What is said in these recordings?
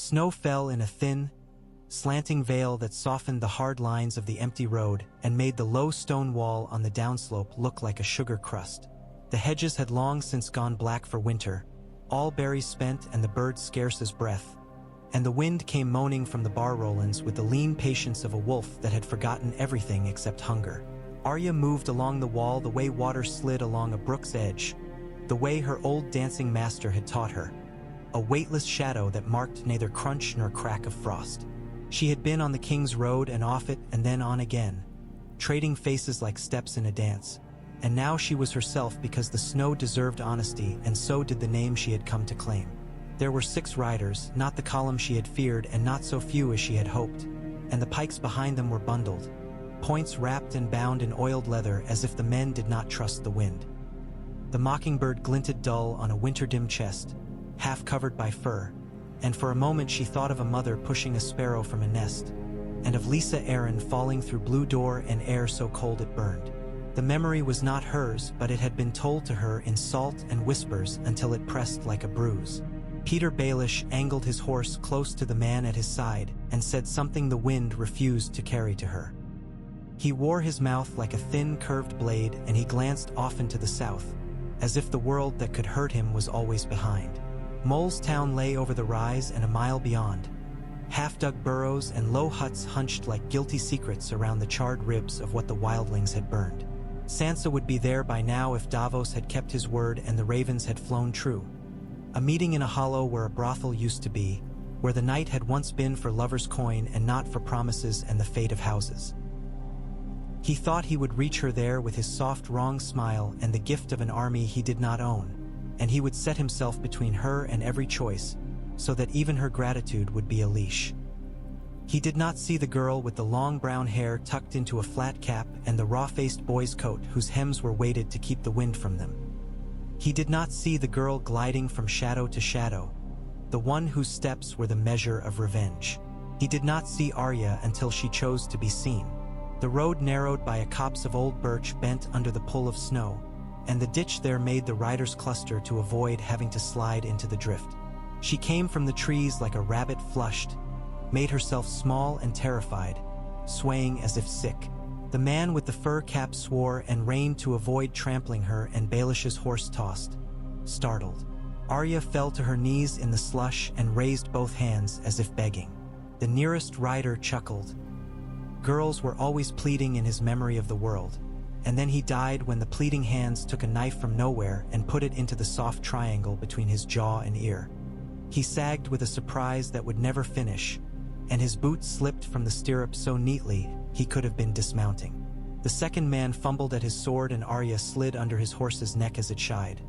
snow fell in a thin, slanting veil that softened the hard lines of the empty road and made the low stone wall on the downslope look like a sugar crust. The hedges had long since gone black for winter, all berries spent and the birds scarce as breath, and the wind came moaning from the bar rollins with the lean patience of a wolf that had forgotten everything except hunger. Arya moved along the wall the way water slid along a brook's edge, the way her old dancing master had taught her, a weightless shadow that marked neither crunch nor crack of frost. She had been on the King's Road and off it and then on again, trading faces like steps in a dance, and now she was herself because the snow deserved honesty and so did the name she had come to claim. There were 6 riders, not the column she had feared and not so few as she had hoped, and the pikes behind them were bundled, points wrapped and bound in oiled leather as if the men did not trust the wind. The mockingbird glinted dull on a winter-dim chest, half covered by fur, and for a moment she thought of a mother pushing a sparrow from a nest, and of Lisa Arryn falling through blue door and air so cold it burned. The memory was not hers, but it had been told to her in salt and whispers until it pressed like a bruise. Peter Baelish angled his horse close to the man at his side and said something the wind refused to carry to her. He wore his mouth like a thin, curved blade, and he glanced often to the south, as if the world that could hurt him was always behind. Mole's Town lay over the rise and a mile beyond. Half-dug burrows and low huts hunched like guilty secrets around the charred ribs of what the wildlings had burned. Sansa would be there by now if Davos had kept his word and the ravens had flown true. A meeting in a hollow where a brothel used to be, where the night had once been for lovers' coin and not for promises and the fate of houses. He thought he would reach her there with his soft, wrong smile and the gift of an army he did not own, and he would set himself between her and every choice, so that even her gratitude would be a leash. He did not see the girl with the long brown hair tucked into a flat cap and the raw-faced boy's coat whose hems were weighted to keep the wind from them. He did not see the girl gliding from shadow to shadow, the one whose steps were the measure of revenge. He did not see Arya until she chose to be seen. The road narrowed by a copse of old birch bent under the pull of snow, and the ditch there made the riders cluster to avoid having to slide into the drift. She came from the trees like a rabbit flushed, made herself small and terrified, swaying as if sick. The man with the fur cap swore and reined to avoid trampling her, and Baelish's horse tossed, startled. Arya fell to her knees in the slush and raised both hands as if begging. The nearest rider chuckled. Girls were always pleading in his memory of the world, and then he died when the pleading hands took a knife from nowhere and put it into the soft triangle between his jaw and ear. He sagged with a surprise that would never finish, and his boots slipped from the stirrup so neatly he could have been dismounting. The second man fumbled at his sword and Arya slid under his horse's neck as it shied.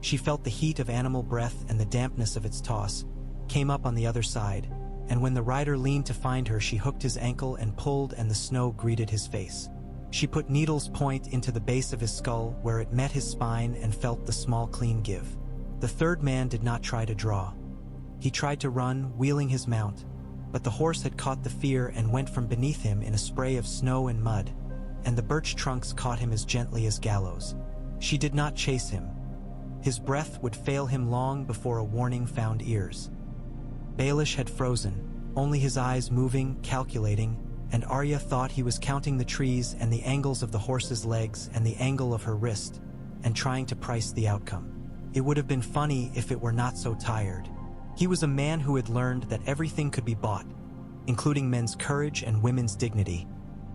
She felt the heat of animal breath and the dampness of its toss, came up on the other side, and when the rider leaned to find her she hooked his ankle and pulled and the snow greeted his face. She put needle's point into the base of his skull where it met his spine and felt the small clean give. The third man did not try to draw. He tried to run, wheeling his mount, but the horse had caught the fear and went from beneath him in a spray of snow and mud, and the birch trunks caught him as gently as gallows. She did not chase him. His breath would fail him long before a warning found ears. Baelish had frozen, only his eyes moving, calculating, and Arya thought he was counting the trees and the angles of the horse's legs and the angle of her wrist, and trying to price the outcome. It would have been funny if it were not so tired. He was a man who had learned that everything could be bought, including men's courage and women's dignity,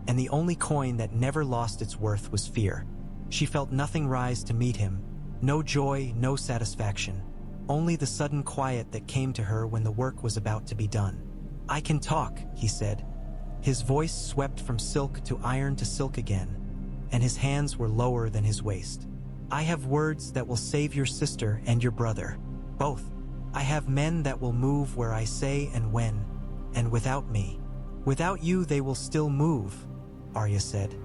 and the only coin that never lost its worth was fear. She felt nothing rise to meet him, no joy, no satisfaction, only the sudden quiet that came to her when the work was about to be done. "I can talk," he said. His voice swept from silk to iron to silk again, and his hands were lower than his waist. "I have words that will save your sister and your brother, both. I have men that will move where I say and when, and without me. Without you they will still move," Arya said,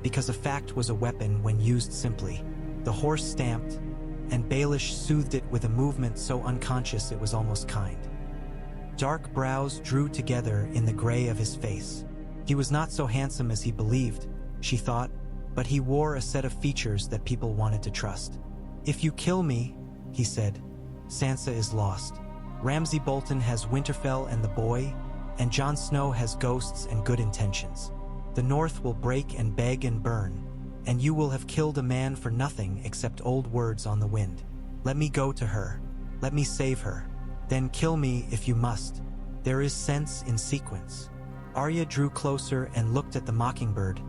because a fact was a weapon when used simply. The horse stamped, and Baelish soothed it with a movement so unconscious it was almost kind. Dark brows drew together in the gray of his face. He was not so handsome as he believed, she thought, but he wore a set of features that people wanted to trust. "If you kill me," he said, "Sansa is lost. Ramsay Bolton has Winterfell and the boy, and Jon Snow has ghosts and good intentions. The North will break and beg and burn, and you will have killed a man for nothing except old words on the wind. Let me go to her. Let me save her. Then kill me if you must. There is sense in sequence." Arya drew closer and looked at the mockingbird,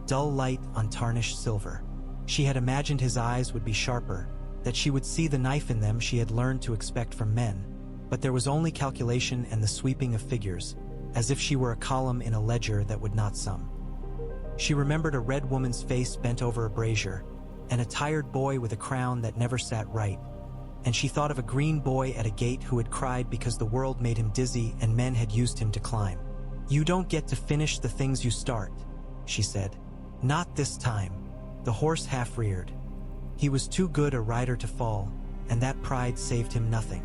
dull light on tarnished silver. She had imagined his eyes would be sharper, that she would see the knife in them she had learned to expect from men, but there was only calculation and the sweeping of figures, as if she were a column in a ledger that would not sum. She remembered a red woman's face bent over a brazier, and a tired boy with a crown that never sat right, and she thought of a green boy at a gate who had cried because the world made him dizzy and men had used him to climb. "You don't get to finish the things you start," she said. "Not this time." The horse half-reared. He was too good a rider to fall, and that pride saved him nothing.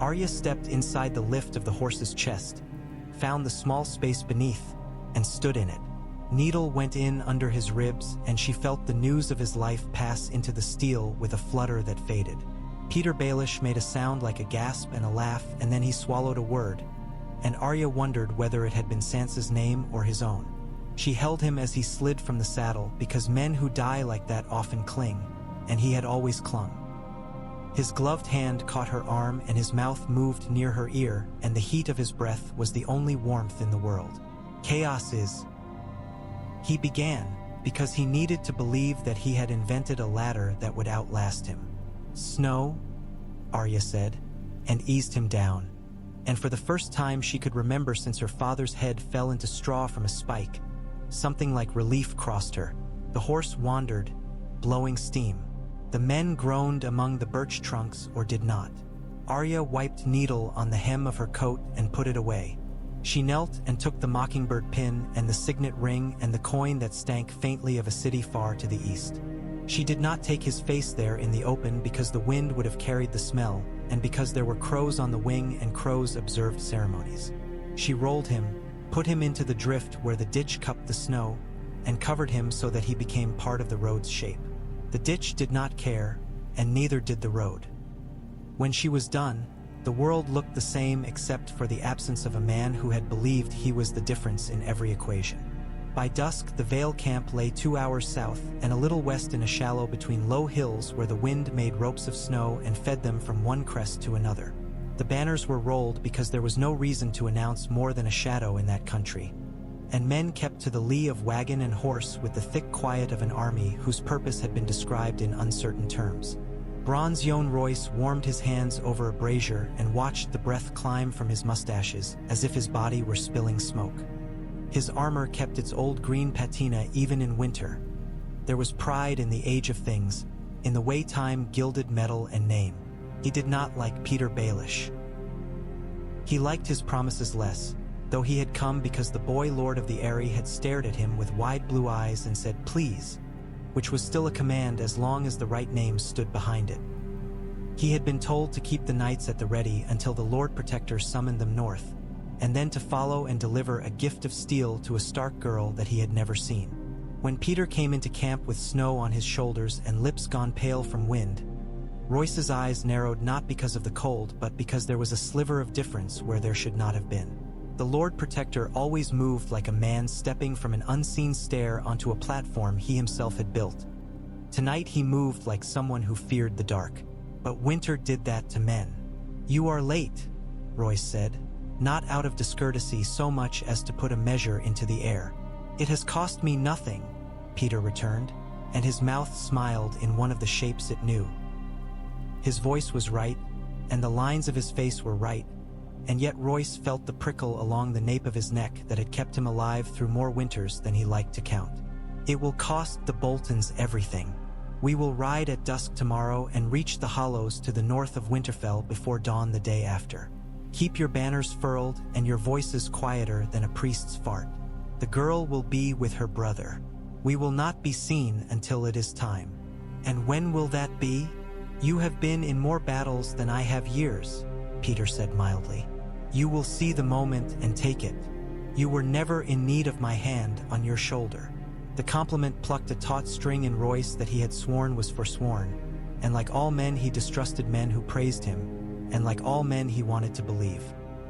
Arya stepped inside the lift of the horse's chest, found the small space beneath, and stood in it. Needle went in under his ribs, and she felt the news of his life pass into the steel with a flutter that faded. Peter Baelish made a sound like a gasp and a laugh, and then he swallowed a word, and Arya wondered whether it had been Sansa's name or his own. She held him as he slid from the saddle, because men who die like that often cling, and he had always clung. His gloved hand caught her arm, and his mouth moved near her ear, and the heat of his breath was the only warmth in the world. "Chaos is..." He began, because he needed to believe that he had invented a ladder that would outlast him. "Snow," Arya said, and eased him down. And for the first time she could remember since her father's head fell into straw from a spike, something like relief crossed her. The horse wandered, blowing steam. The men groaned among the birch trunks or did not. Arya wiped Needle on the hem of her coat and put it away. She knelt and took the mockingbird pin and the signet ring and the coin that stank faintly of a city far to the east. She did not take his face there in the open because the wind would have carried the smell, and because there were crows on the wing and crows observed ceremonies. She rolled him, put him into the drift where the ditch cupped the snow, and covered him so that he became part of the road's shape. The ditch did not care, and neither did the road. When she was done, the world looked the same except for the absence of a man who had believed he was the difference in every equation. By dusk, the Vale camp lay 2 hours south and a little west in a shallow between low hills where the wind made ropes of snow and fed them from one crest to another. The banners were rolled because there was no reason to announce more than a shadow in that country, and men kept to the lee of wagon and horse with the thick quiet of an army whose purpose had been described in uncertain terms. Bronze Yohn Royce warmed his hands over a brazier and watched the breath climb from his mustaches as if his body were spilling smoke. His armor kept its old green patina even in winter. There was pride in the age of things, in the way time gilded metal and name. He did not like Peter Baelish. He liked his promises less, though he had come because the boy lord of the Eyrie had stared at him with wide blue eyes and said please, which was still a command as long as the right name stood behind it. He had been told to keep the knights at the ready until the Lord Protector summoned them north, and then to follow and deliver a gift of steel to a Stark girl that he had never seen. When Peter came into camp with snow on his shoulders and lips gone pale from wind, Royce's eyes narrowed not because of the cold but because there was a sliver of difference where there should not have been. The Lord Protector always moved like a man stepping from an unseen stair onto a platform he himself had built. Tonight he moved like someone who feared the dark. But winter did that to men. "You are late," Royce said, not out of discourtesy so much as to put a measure into the air. "It has cost me nothing," Peter returned, and his mouth smiled in one of the shapes it knew. His voice was right, and the lines of his face were right, and yet Royce felt the prickle along the nape of his neck that had kept him alive through more winters than he liked to count. "It will cost the Boltons everything. We will ride at dusk tomorrow and reach the hollows to the north of Winterfell before dawn the day after. Keep your banners furled and your voices quieter than a priest's fart. The girl will be with her brother. We will not be seen until it is time." "And when will that be?" "You have been in more battles than I have years," Peter said mildly. "You will see the moment and take it. You were never in need of my hand on your shoulder." The compliment plucked a taut string in Royce that he had sworn was forsworn, and like all men he distrusted men who praised him, and like all men he wanted to believe.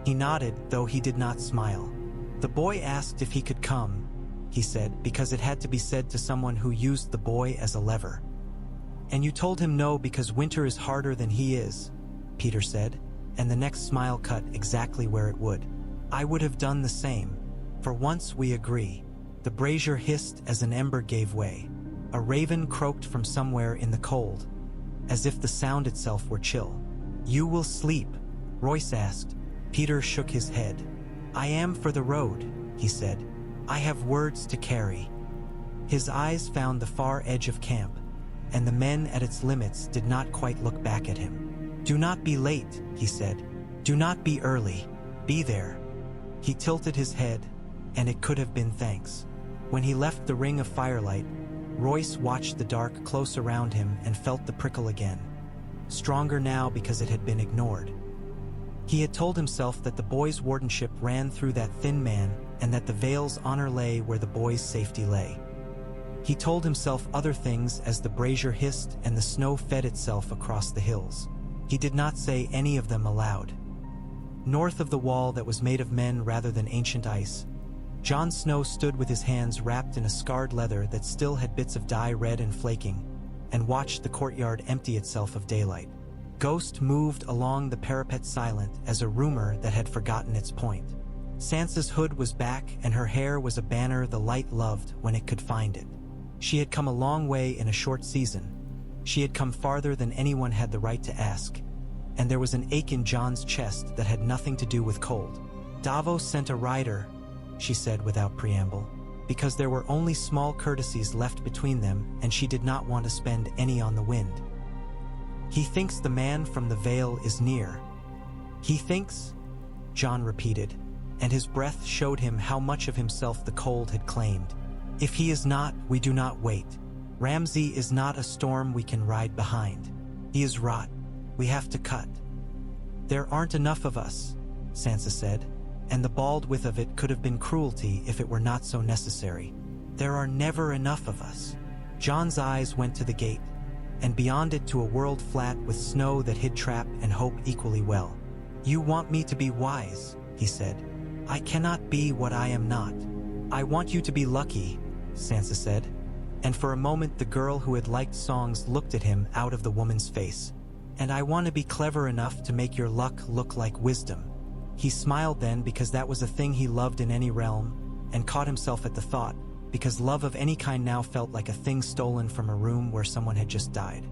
He nodded, though he did not smile. The boy asked if he could come, he said, because it had to be said to someone who used the boy as a lever. And you told him no because winter is harder than he is, Peter said, and the next smile cut exactly where it would. I would have done the same. For once we agree. The brazier hissed as an ember gave way. A raven croaked from somewhere in the cold, as if the sound itself were chill. You will sleep, Royce asked. Peter shook his head. I am for the road, he said. I have words to carry. His eyes found the far edge of camp, and the men at its limits did not quite look back at him. Do not be late, he said. Do not be early. Be there. He tilted his head, and it could have been thanks. When he left the ring of firelight, Royce watched the dark close around him and felt the prickle again. Stronger now because it had been ignored. He had told himself that the boy's wardenship ran through that thin man and that the Vale's honor lay where the boy's safety lay. He told himself other things as the brazier hissed and the snow fed itself across the hills. He did not say any of them aloud. North of the wall that was made of men rather than ancient ice, Jon Snow stood with his hands wrapped in a scarred leather that still had bits of dye red and flaking, and watched the courtyard empty itself of daylight. Ghost moved along the parapet silent as a rumor that had forgotten its point. Sansa's hood was back and her hair was a banner the light loved when it could find it. She had come a long way in a short season. She had come farther than anyone had the right to ask, and there was an ache in Jon's chest that had nothing to do with cold. Davos sent a rider, she said without preamble, because there were only small courtesies left between them and she did not want to spend any on the wind. He thinks the man from the Vale is near. He thinks, Jon repeated, and his breath showed him how much of himself the cold had claimed. If he is not, we do not wait. Ramsay is not a storm we can ride behind. He is rot. We have to cut. There aren't enough of us, Sansa said, and the bald width of it could have been cruelty if it were not so necessary. There are never enough of us. Jon's eyes went to the gate, and beyond it to a world flat with snow that hid trap and hope equally well. You want me to be wise, he said. I cannot be what I am not. I want you to be lucky, Sansa said, and for a moment the girl who had liked songs looked at him out of the woman's face. And I want to be clever enough to make your luck look like wisdom. He smiled then because that was a thing he loved in any realm, and caught himself at the thought, because love of any kind now felt like a thing stolen from a room where someone had just died.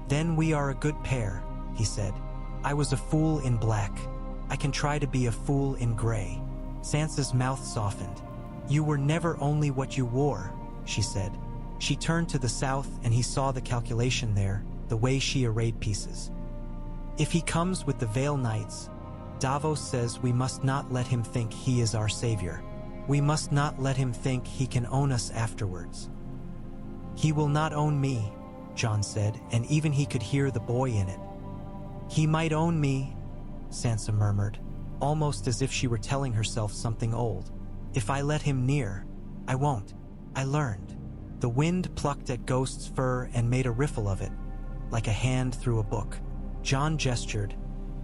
Then we are a good pair, he said. I was a fool in black. I can try to be a fool in gray. Sansa's mouth softened. You were never only what you wore, she said. She turned to the south and he saw the calculation there, the way she arrayed pieces. If he comes with the Vale Knights, Davos says we must not let him think he is our savior. We must not let him think he can own us afterwards. He will not own me, Jon said, and even he could hear the boy in it. He might own me, Sansa murmured, almost as if she were telling herself something old. If I let him near. I won't. I learned. The wind plucked at Ghost's fur and made a riffle of it, like a hand through a book. Jon gestured,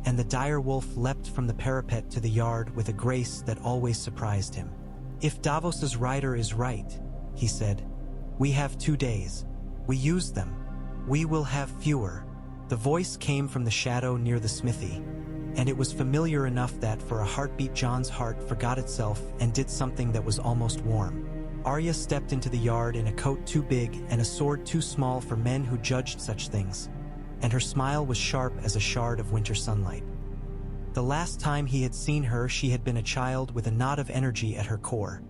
and the dire wolf leapt from the parapet to the yard with a grace that always surprised him. If Davos's rider is right, he said, we have 2 days. We use them. We will have fewer. The voice came from the shadow near the smithy, and it was familiar enough that for a heartbeat Jon's heart forgot itself and did something that was almost warm. Arya stepped into the yard in a coat too big and a sword too small for men who judged such things, and her smile was sharp as a shard of winter sunlight. The last time he had seen her, she had been a child with a knot of energy at her core.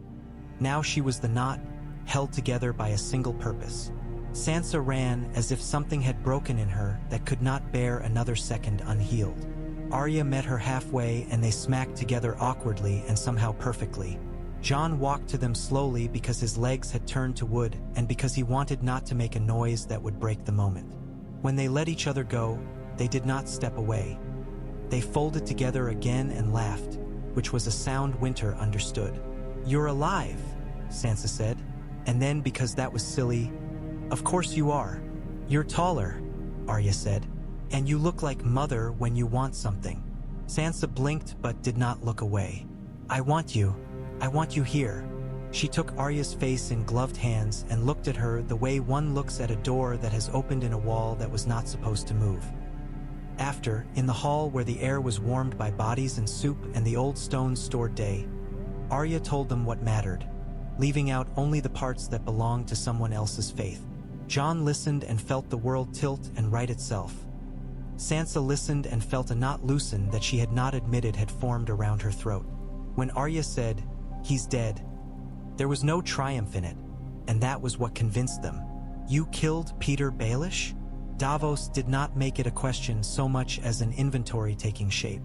Now she was the knot, held together by a single purpose. Sansa ran as if something had broken in her that could not bear another second unhealed. Arya met her halfway and they smacked together awkwardly and somehow perfectly. Jon walked to them slowly because his legs had turned to wood and because he wanted not to make a noise that would break the moment. When they let each other go, they did not step away. They folded together again and laughed, which was a sound Winter understood. You're alive, Sansa said, and then because that was silly, of course you are. You're taller, Arya said, And you look like mother when you want something." Sansa blinked but did not look away. I want you here." She took Arya's face in gloved hands and looked at her the way one looks at a door that has opened in a wall that was not supposed to move. After, in the hall where the air was warmed by bodies and soup and the old stones stored day, Arya told them what mattered, leaving out only the parts that belonged to someone else's faith. Jon listened and felt the world tilt and right itself. Sansa listened and felt a knot loosen that she had not admitted had formed around her throat. When Arya said, "He's dead," there was no triumph in it, and that was what convinced them. "You killed Peter Baelish?" Davos did not make it a question so much as an inventory taking shape.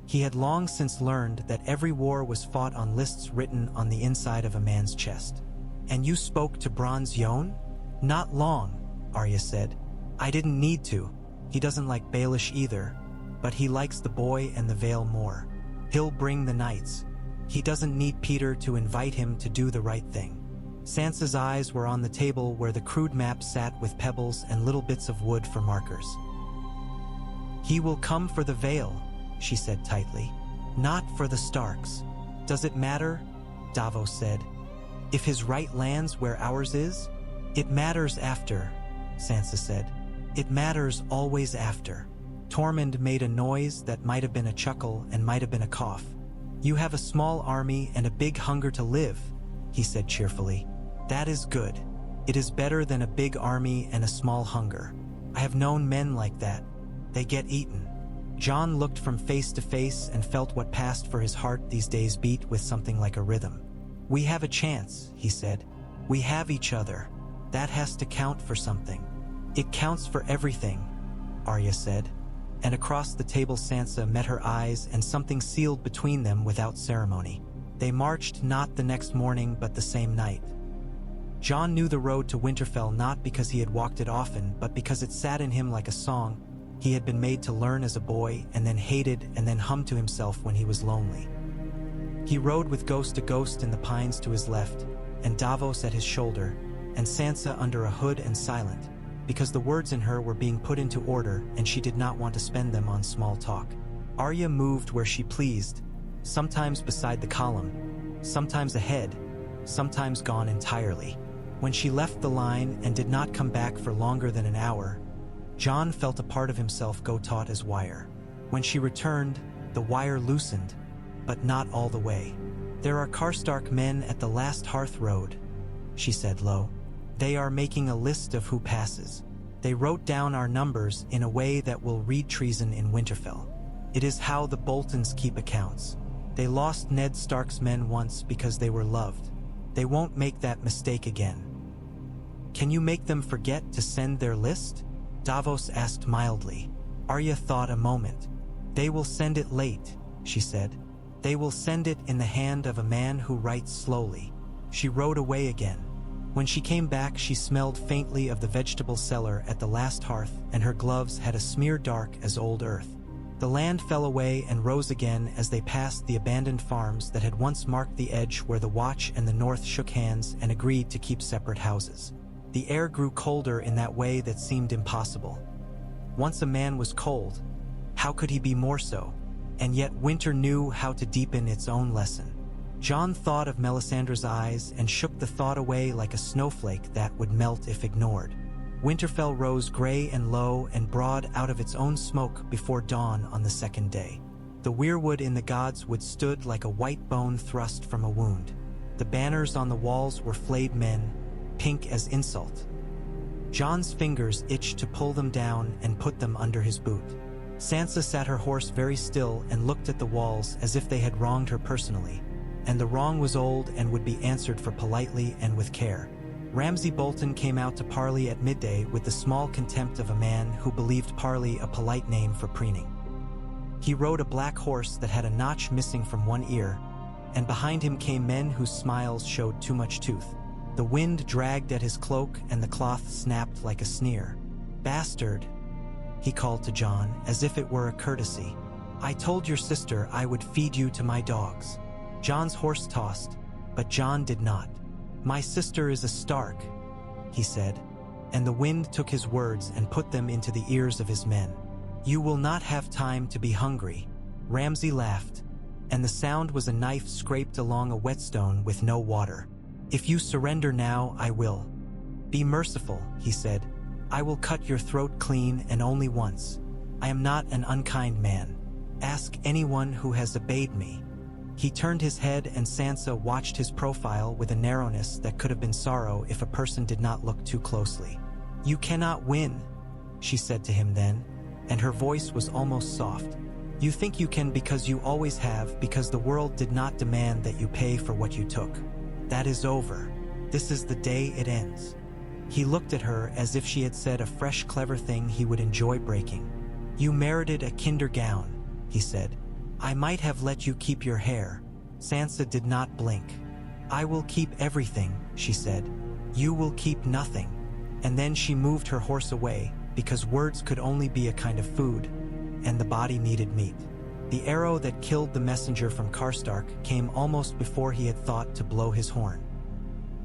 He had long since learned that every war was fought on lists written on the inside of a man's chest. "And you spoke to Bronze Yohn?" "Not long," Arya said. "I didn't need to. He doesn't like Baelish either, but he likes the boy and the Vale more. He'll bring the knights. He doesn't need Peter to invite him to do the right thing." Sansa's eyes were on the table where the crude map sat with pebbles and little bits of wood for markers. "He will come for the Vale," she said tightly. "Not for the Starks." "Does it matter?" Davos said. "If his right lands where ours is?" "It matters after," Sansa said. "It matters always after." Tormund made a noise that might have been a chuckle and might have been a cough. "You have a small army and a big hunger to live," he said cheerfully. "That is good. It is better than a big army and a small hunger. I have known men like that. They get eaten." Jon looked from face to face and felt what passed for his heart these days beat with something like a rhythm. "We have a chance," he said. "We have each other. That has to count for something." "It counts for everything," Arya said. And across the table Sansa met her eyes and something sealed between them without ceremony. They marched not the next morning but the same night. Jon knew the road to Winterfell not because he had walked it often, but because it sat in him like a song he had been made to learn as a boy and then hated and then hummed to himself when he was lonely. He rode with Ghost to Ghost in the pines to his left, and Davos at his shoulder, and Sansa under a hood and silent, because the words in her were being put into order and she did not want to spend them on small talk. Arya moved where she pleased, sometimes beside the column, sometimes ahead, sometimes gone entirely. When she left the line and did not come back for longer than an hour, Jon felt a part of himself go taut as wire. When she returned, the wire loosened, but not all the way. "There are Karstark men at the last Hearth Road," she said low. "They are making a list of who passes. They wrote down our numbers in a way that will read treason in Winterfell. It is how the Boltons keep accounts. They lost Ned Stark's men once because they were loved. They won't make that mistake again." "Can you make them forget to send their list?" Davos asked mildly. Arya thought a moment. "They will send it late," she said. "They will send it in the hand of a man who writes slowly." She rode away again. When she came back, she smelled faintly of the vegetable cellar at the last hearth, and her gloves had a smear dark as old earth. The land fell away and rose again as they passed the abandoned farms that had once marked the edge where the Watch and the North shook hands and agreed to keep separate houses. The air grew colder in that way that seemed impossible. Once a man was cold, how could he be more so? And yet winter knew how to deepen its own lesson. Jon thought of Melisandre's eyes and shook the thought away like a snowflake that would melt if ignored. Winterfell rose gray and low and broad out of its own smoke before dawn on the second day. The weirwood in the godswood stood like a white bone thrust from a wound. The banners on the walls were flayed men, pink as insult. Jon's fingers itched to pull them down and put them under his boot. Sansa sat her horse very still and looked at the walls as if they had wronged her personally, and the wrong was old and would be answered for politely and with care. Ramsay Bolton came out to parley at midday with the small contempt of a man who believed parley a polite name for preening. He rode a black horse that had a notch missing from one ear, and behind him came men whose smiles showed too much tooth. The wind dragged at his cloak and the cloth snapped like a sneer. "Bastard," he called to Jon as if it were a courtesy. "I told your sister I would feed you to my dogs." Jon's horse tossed, but Jon did not. "My sister is a Stark," he said, and the wind took his words and put them into the ears of his men. You will not have time to be hungry. Ramsay laughed, and the sound was a knife scraped along a whetstone with no water. If you surrender now, I will. Be merciful, he said. I will cut your throat clean, and only once. I am not an unkind man. Ask anyone who has obeyed me. He turned his head, and Sansa watched his profile with a narrowness that could have been sorrow if a person did not look too closely. You cannot win, she said to him then, and her voice was almost soft. You think you can because you always have, because the world did not demand that you pay for what you took. That is over. This is the day it ends. He looked at her as if she had said a fresh clever thing he would enjoy breaking. You merited a kinder gown, he said. I might have let you keep your hair. Sansa did not blink. I will keep everything, she said. You will keep nothing. And then she moved her horse away, because words could only be a kind of food, and the body needed meat. The arrow that killed the messenger from Karstark came almost before he had thought to blow his horn.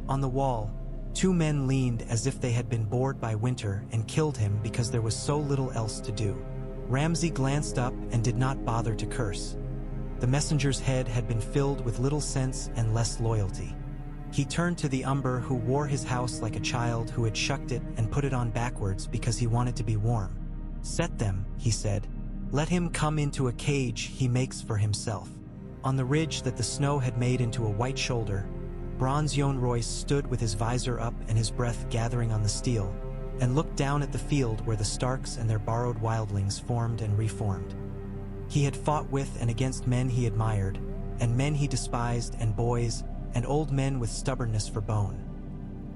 On the wall, 2 men leaned as if they had been bored by winter and killed him because there was so little else to do. Ramsay glanced up and did not bother to curse. The messenger's head had been filled with little sense and less loyalty. He turned to the Umber, who wore his house like a child who had shucked it and put it on backwards because he wanted to be warm. Set them, he said. Let him come into a cage he makes for himself. On the ridge that the snow had made into a white shoulder, Bronze Yohn Royce stood with his visor up and his breath gathering on the steel, and looked down at the field where the Starks and their borrowed wildlings formed and reformed. He had fought with and against men he admired, and men he despised, and boys, and old men with stubbornness for bone.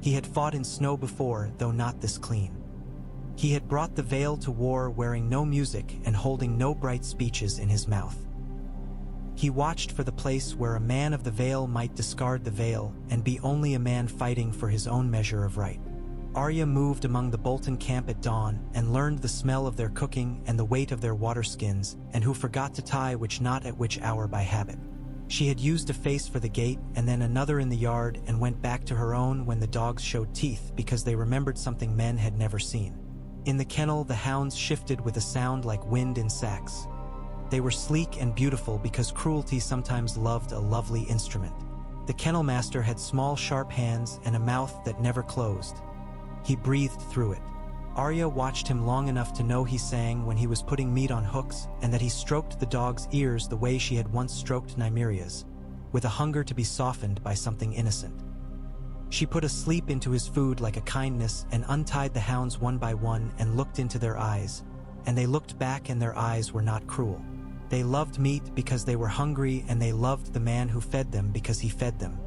He had fought in snow before, though not this clean. He had brought the Vale to war wearing no music and holding no bright speeches in his mouth. He watched for the place where a man of the Vale might discard the veil and be only a man fighting for his own measure of right. Arya moved among the Bolton camp at dawn and learned the smell of their cooking and the weight of their water skins, and who forgot to tie which knot at which hour by habit. She had used a face for the gate and then another in the yard, and went back to her own when the dogs showed teeth because they remembered something men had never seen. In the kennel, the hounds shifted with a sound like wind in sacks. They were sleek and beautiful because cruelty sometimes loved a lovely instrument. The kennel master had small, sharp hands and a mouth that never closed. He breathed through it. Arya watched him long enough to know he sang when he was putting meat on hooks, and that he stroked the dog's ears the way she had once stroked Nymeria's, with a hunger to be softened by something innocent. She put a sleep into his food like a kindness and untied the hounds one by one and looked into their eyes, and they looked back and their eyes were not cruel. They loved meat because they were hungry, and they loved the man who fed them because he fed them.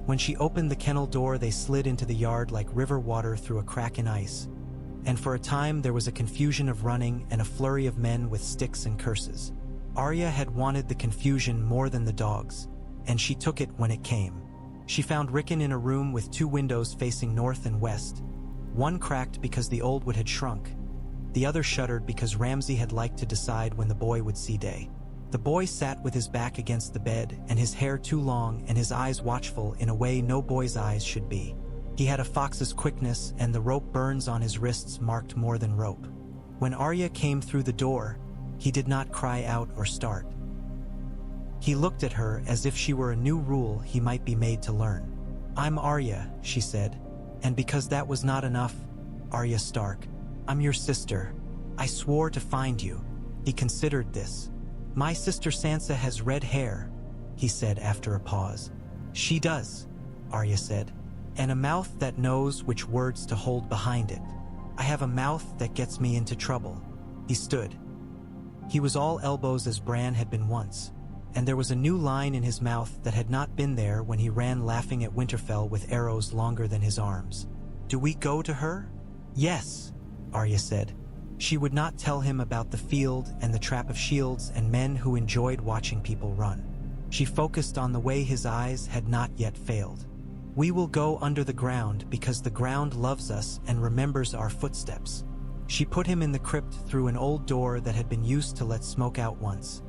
When she opened the kennel door, they slid into the yard like river water through a crack in ice. And for a time there was a confusion of running and a flurry of men with sticks and curses. Arya had wanted the confusion more than the dogs, and she took it when it came. She found Rickon in a room with 2 windows facing north and west. One cracked because the old wood had shrunk. The other shuddered because Ramsay had liked to decide when the boy would see day. The boy sat with his back against the bed, and his hair too long and his eyes watchful in a way no boy's eyes should be. He had a fox's quickness, and the rope burns on his wrists marked more than rope. When Arya came through the door, he did not cry out or start. He looked at her as if she were a new rule he might be made to learn. I'm Arya, she said, and because that was not enough, Arya Stark. I'm your sister. I swore to find you. He considered this. My sister Sansa has red hair, he said after a pause. She does, Arya said. And a mouth that knows which words to hold behind it. I have a mouth that gets me into trouble. He stood. He was all elbows as Bran had been once, and there was a new line in his mouth that had not been there when he ran laughing at Winterfell with arrows longer than his arms. Do we go to her? Yes, Arya said. She would not tell him about the field and the trap of shields and men who enjoyed watching people run. She focused on the way his eyes had not yet failed. We will go under the ground because the ground loves us and remembers our footsteps. She put him in the crypt through an old door that had been used to let smoke out once,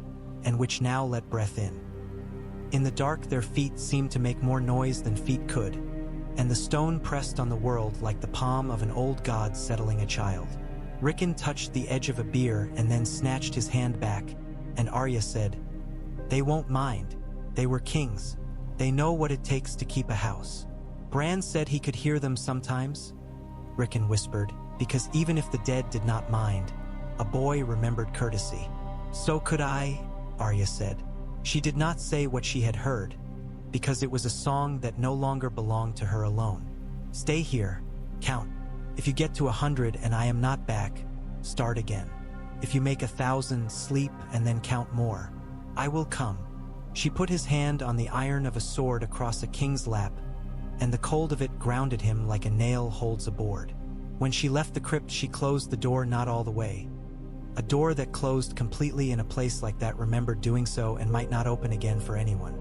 and which now let breath in. In the dark their feet seemed to make more noise than feet could, and the stone pressed on the world like the palm of an old god settling a child. Rickon touched the edge of a beer and then snatched his hand back, and Arya said, "They won't mind. They were kings. They know what it takes to keep a house." Bran said he could hear them sometimes, Rickon whispered, because even if the dead did not mind, a boy remembered courtesy. "So could I," Arya said. She did not say what she had heard, because it was a song that no longer belonged to her alone. "Stay here, count. If you get to 100 and I am not back, start again. If you make 1,000, sleep and then count more. I will come." She put his hand on the iron of a sword across a king's lap, and the cold of it grounded him like a nail holds a board. When she left the crypt, she closed the door not all the way. A door that closed completely in a place like that remembered doing so and might not open again for anyone.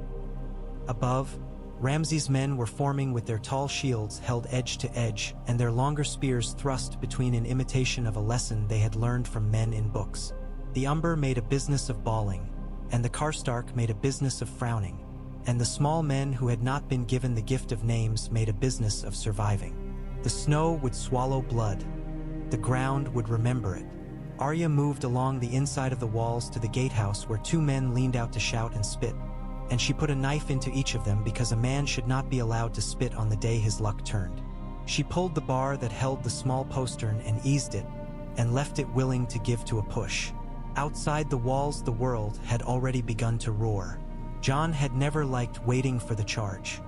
Above, Ramsay's men were forming with their tall shields held edge to edge and their longer spears thrust between in imitation of a lesson they had learned from men in books. The Umber made a business of bawling, and the Karstark made a business of frowning, and the small men who had not been given the gift of names made a business of surviving. The snow would swallow blood. The ground would remember it. Arya moved along the inside of the walls to the gatehouse where two men leaned out to shout and spit, and she put a knife into each of them because a man should not be allowed to spit on the day his luck turned. She pulled the bar that held the small postern and eased it, and left it willing to give to a push. Outside the walls the world had already begun to roar. Jon had never liked waiting for the charge.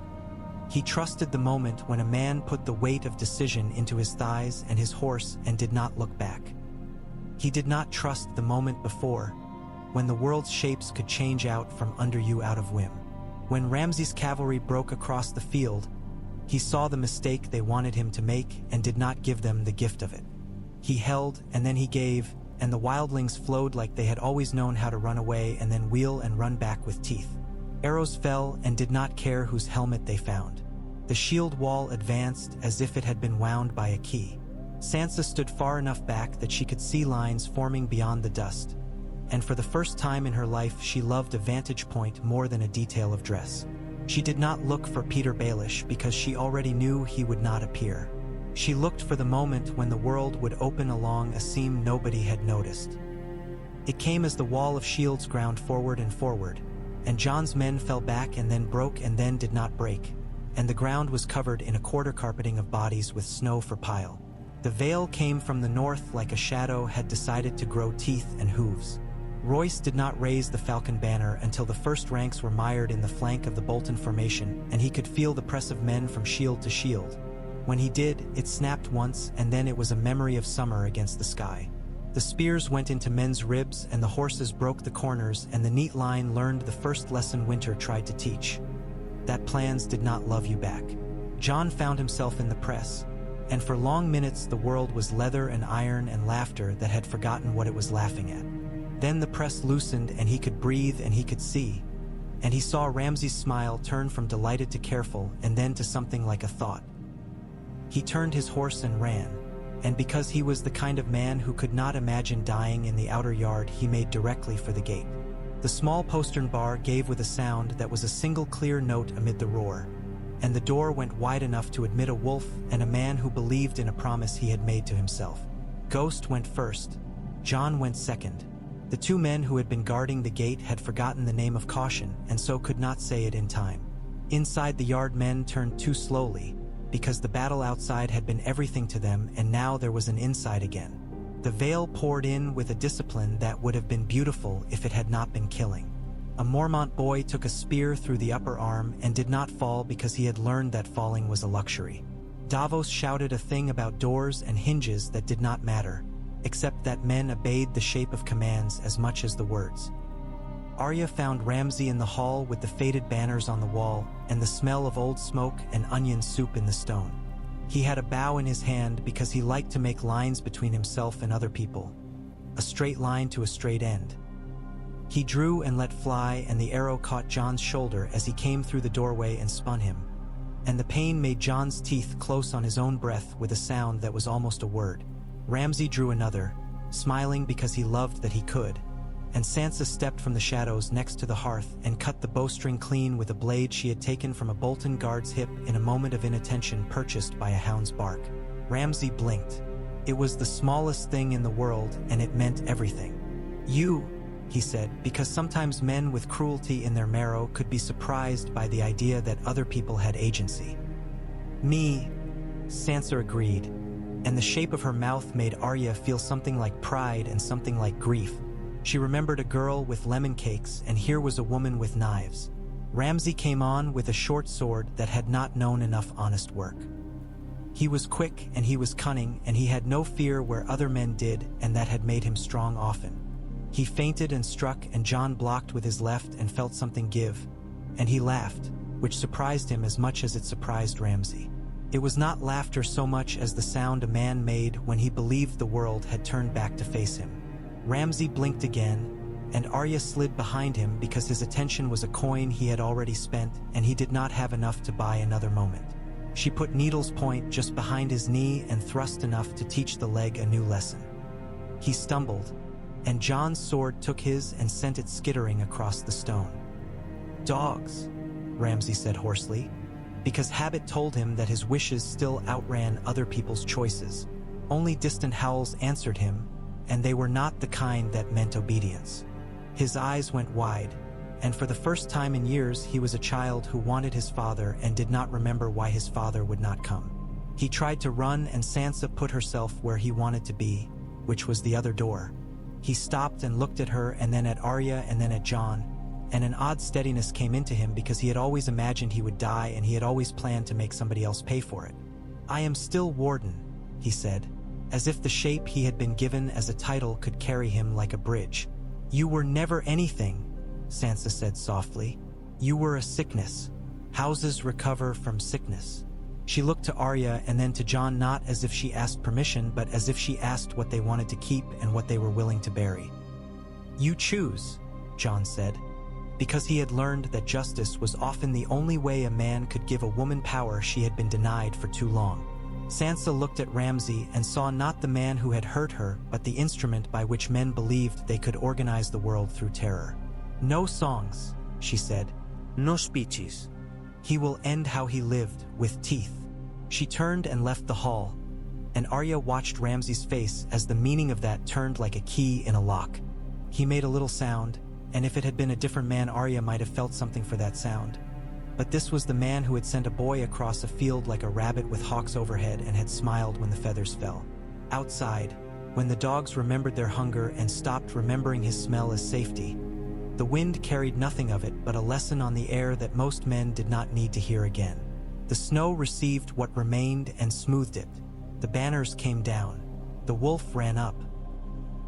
He trusted the moment when a man put the weight of decision into his thighs and his horse and did not look back. He did not trust the moment before, when the world's shapes could change out from under you out of whim. When Ramsay's cavalry broke across the field, he saw the mistake they wanted him to make and did not give them the gift of it. He held and then he gave, and the wildlings flowed like they had always known how to run away and then wheel and run back with teeth. Arrows fell and did not care whose helmet they found. The shield wall advanced as if it had been wound by a key. Sansa stood far enough back that she could see lines forming beyond the dust, and for the first time in her life she loved a vantage point more than a detail of dress. She did not look for Peter Baelish because she already knew he would not appear. She looked for the moment when the world would open along a seam nobody had noticed. It came as the wall of shields ground forward, and Jon's men fell back and then broke and then did not break, and the ground was covered in a quarter carpeting of bodies with snow for pile. The Vale came from the north like a shadow had decided to grow teeth and hooves. Royce did not raise the falcon banner until the first ranks were mired in the flank of the Bolton formation and he could feel the press of men from shield to shield. When he did, it snapped once and then it was a memory of summer against the sky. The spears went into men's ribs and the horses broke the corners and the neat line learned the first lesson winter tried to teach. That plans did not love you back. Jon found himself in the press, and for long minutes the world was leather and iron and laughter that had forgotten what it was laughing at. Then the press loosened and he could breathe and he could see, and he saw Ramsay's smile turn from delighted to careful and then to something like a thought. He turned his horse and ran, and because he was the kind of man who could not imagine dying in the outer yard, he made directly for the gate. The small postern bar gave with a sound that was a single clear note amid the roar, and the door went wide enough to admit a wolf and a man who believed in a promise he had made to himself. Ghost went first. Jon went second. The two men who had been guarding the gate had forgotten the name of caution and so could not say it in time. Inside the yard, men turned too slowly, because the battle outside had been everything to them and now there was an inside again. The Vale poured in with a discipline that would have been beautiful if it had not been killing. A Mormont boy took a spear through the upper arm and did not fall because he had learned that falling was a luxury. Davos shouted a thing about doors and hinges that did not matter, except that men obeyed the shape of commands as much as the words. Arya found Ramsay in the hall with the faded banners on the wall and the smell of old smoke and onion soup in the stone. He had a bow in his hand because he liked to make lines between himself and other people, a straight line to a straight end. He drew and let fly, and the arrow caught Jon's shoulder as he came through the doorway and spun him, and the pain made Jon's teeth close on his own breath with a sound that was almost a word. Ramsay drew another, smiling because he loved that he could, and Sansa stepped from the shadows next to the hearth and cut the bowstring clean with a blade she had taken from a Bolton guard's hip in a moment of inattention purchased by a hound's bark. Ramsay blinked. It was the smallest thing in the world, and it meant everything. You, he said, because sometimes men with cruelty in their marrow could be surprised by the idea that other people had agency. Me, Sansa agreed, and the shape of her mouth made Arya feel something like pride and something like grief. She remembered a girl with lemon cakes, and here was a woman with knives. Ramsay came on with a short sword that had not known enough honest work. He was quick and he was cunning, and he had no fear where other men did, and that had made him strong often. He feinted and struck, and Jon blocked with his left and felt something give, and he laughed, which surprised him as much as it surprised Ramsay. It was not laughter so much as the sound a man made when he believed the world had turned back to face him. Ramsay blinked again, and Arya slid behind him because his attention was a coin he had already spent, and he did not have enough to buy another moment. She put Needle's point just behind his knee and thrust enough to teach the leg a new lesson. He stumbled, and Jon's sword took his and sent it skittering across the stone. "Dogs," Ramsay said hoarsely, because habit told him that his wishes still outran other people's choices. Only distant howls answered him, and they were not the kind that meant obedience. His eyes went wide, and for the first time in years he was a child who wanted his father and did not remember why his father would not come. He tried to run, and Sansa put herself where he wanted to be, which was the other door. He stopped and looked at her, and then at Arya, and then at Jon, and an odd steadiness came into him because he had always imagined he would die, and he had always planned to make somebody else pay for it. "I am still Warden," he said, as if the shape he had been given as a title could carry him like a bridge. "You were never anything," Sansa said softly. "You were a sickness. Houses recover from sickness." She looked to Arya and then to Jon, not as if she asked permission, but as if she asked what they wanted to keep and what they were willing to bury. "You choose," Jon said, because he had learned that justice was often the only way a man could give a woman power she had been denied for too long. Sansa looked at Ramsay and saw not the man who had hurt her, but the instrument by which men believed they could organize the world through terror. "No songs," she said. "No speeches. He will end how he lived, with teeth." She turned and left the hall, and Arya watched Ramsay's face as the meaning of that turned like a key in a lock. He made a little sound, and if it had been a different man, Arya might have felt something for that sound. But this was the man who had sent a boy across a field like a rabbit with hawks overhead and had smiled when the feathers fell. Outside, when the dogs remembered their hunger and stopped remembering his smell as safety, the wind carried nothing of it but a lesson on the air that most men did not need to hear again. The snow received what remained and smoothed it. The banners came down. The wolf ran up.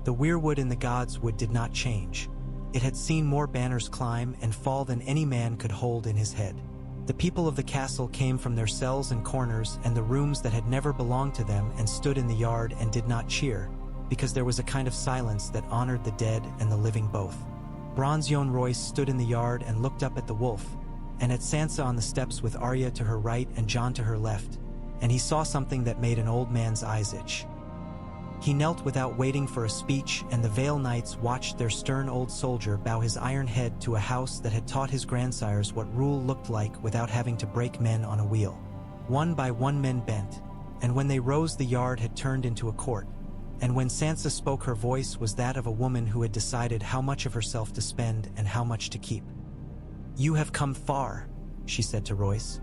The weirwood in the gods' wood did not change. It had seen more banners climb and fall than any man could hold in his head. The people of the castle came from their cells and corners and the rooms that had never belonged to them and stood in the yard and did not cheer, because there was a kind of silence that honored the dead and the living both. Bronze-Yohn Royce stood in the yard and looked up at the wolf, and at Sansa on the steps with Arya to her right and Jon to her left, and he saw something that made an old man's eyes itch. He knelt without waiting for a speech, and the Vale knights watched their stern old soldier bow his iron head to a house that had taught his grandsires what rule looked like without having to break men on a wheel. One by one men bent, and when they rose the yard had turned into a court, and when Sansa spoke her voice was that of a woman who had decided how much of herself to spend and how much to keep. "You have come far," she said to Royce.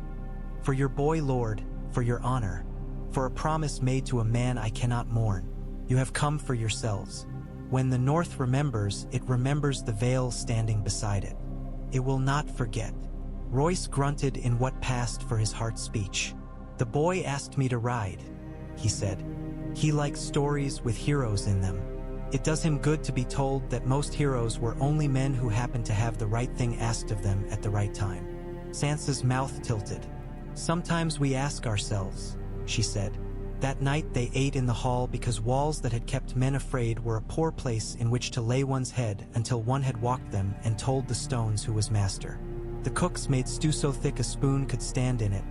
"For your boy lord, for your honor, for a promise made to a man I cannot mourn. You have come for yourselves. When the North remembers, it remembers the Vale standing beside it. It will not forget." Royce grunted in what passed for his heart's speech. "The boy asked me to ride," he said. "He likes stories with heroes in them. It does him good to be told that most heroes were only men who happened to have the right thing asked of them at the right time." Sansa's mouth tilted. "Sometimes we ask ourselves," she said. That night they ate in the hall because walls that had kept men afraid were a poor place in which to lay one's head until one had walked them and told the stones who was master. The cooks made stew so thick a spoon could stand in it,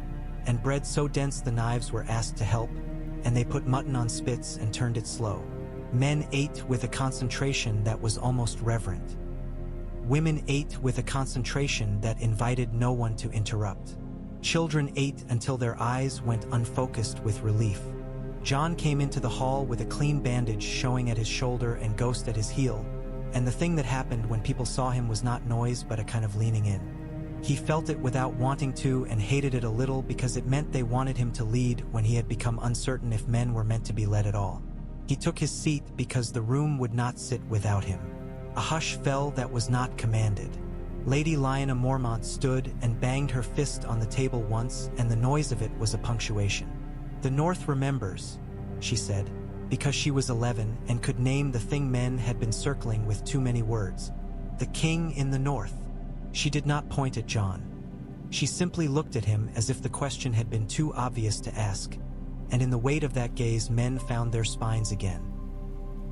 and bread so dense the knives were asked to help, and they put mutton on spits and turned it slow. Men ate with a concentration that was almost reverent. Women ate with a concentration that invited no one to interrupt. Children ate until their eyes went unfocused with relief. Jon came into the hall with a clean bandage showing at his shoulder and Ghost at his heel, and the thing that happened when people saw him was not noise but a kind of leaning in. He felt it without wanting to and hated it a little because it meant they wanted him to lead when he had become uncertain if men were meant to be led at all. He took his seat because the room would not sit without him. A hush fell that was not commanded. Lady Lyanna Mormont stood and banged her fist on the table once, and the noise of it was a punctuation. "The North remembers," she said, because she was 11 and could name the thing men had been circling with too many words. "The king in the North." She did not point at Jon. She simply looked at him as if the question had been too obvious to ask, and in the weight of that gaze men found their spines again.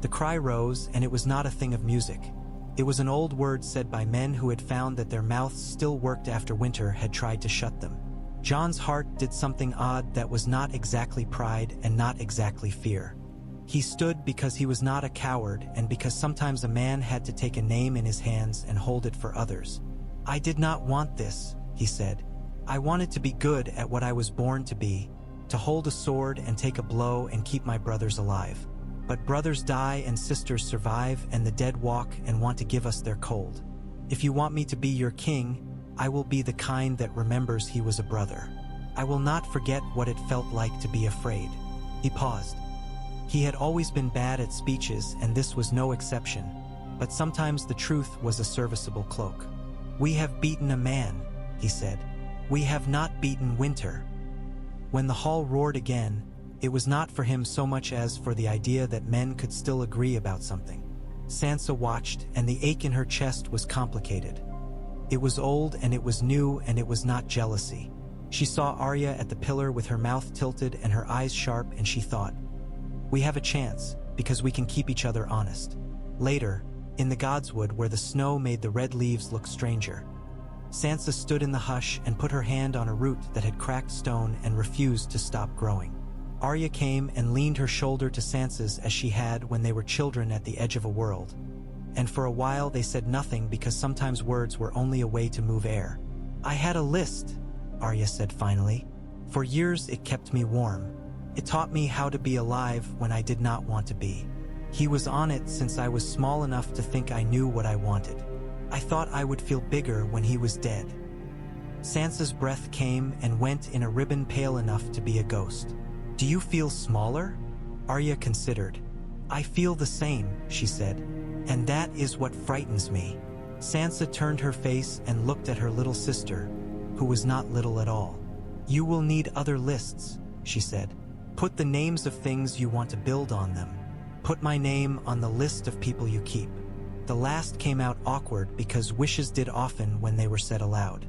The cry rose, and it was not a thing of music. It was an old word said by men who had found that their mouths still worked after winter had tried to shut them. Jon's heart did something odd that was not exactly pride and not exactly fear. He stood because he was not a coward and because sometimes a man had to take a name in his hands and hold it for others. "I did not want this," he said. "I wanted to be good at what I was born to be, to hold a sword and take a blow and keep my brothers alive. But brothers die and sisters survive and the dead walk and want to give us their cold. If you want me to be your king, I will be the kind that remembers he was a brother. I will not forget what it felt like to be afraid." He paused. He had always been bad at speeches, and this was no exception, but sometimes the truth was a serviceable cloak. "We have beaten a man," he said. "We have not beaten winter." When the hall roared again, it was not for him so much as for the idea that men could still agree about something. Sansa watched, and the ache in her chest was complicated. It was old and it was new, and it was not jealousy. She saw Arya at the pillar with her mouth tilted and her eyes sharp, and she thought, "We have a chance, because we can keep each other honest." Later, in the Godswood where the snow made the red leaves look stranger, Sansa stood in the hush and put her hand on a root that had cracked stone and refused to stop growing. Arya came and leaned her shoulder to Sansa's as she had when they were children at the edge of a world. And for a while they said nothing because sometimes words were only a way to move air. "I had a list," Arya said finally. "For years it kept me warm. It taught me how to be alive when I did not want to be. He was on it since I was small enough to think I knew what I wanted. I thought I would feel bigger when he was dead." Sansa's breath came and went in a ribbon pale enough to be a ghost. "Do you feel smaller?" Arya considered. "I feel the same," she said. "And that is what frightens me." Sansa turned her face and looked at her little sister, who was not little at all. "You will need other lists," she said. "Put the names of things you want to build on them. Put my name on the list of people you keep." The last came out awkward because wishes did often when they were said aloud.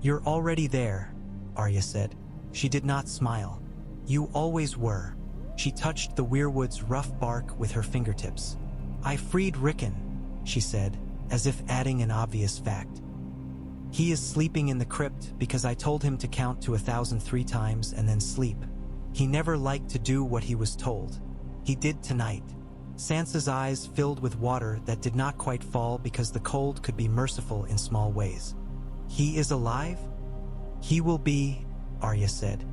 "You're already there," Arya said. She did not smile. "You always were." She touched the weirwood's rough bark with her fingertips. "I freed Rickon," she said, as if adding an obvious fact. "He is sleeping in the crypt because I told him to count to 1,000 3 times and then sleep. He never liked to do what he was told. He did tonight." Sansa's eyes filled with water that did not quite fall because the cold could be merciful in small ways. "He is alive?" "He will be," Arya said.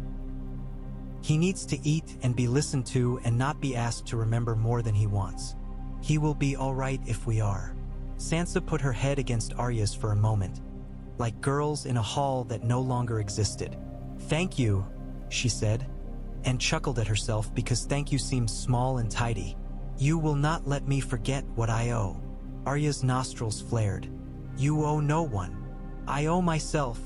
"He needs to eat and be listened to and not be asked to remember more than he wants. He will be all right if we are." Sansa put her head against Arya's for a moment, like girls in a hall that no longer existed. "Thank you," she said, and chuckled at herself because thank you seemed small and tidy. "You will not let me forget what I owe." Arya's nostrils flared. "You owe no one." "I owe myself,"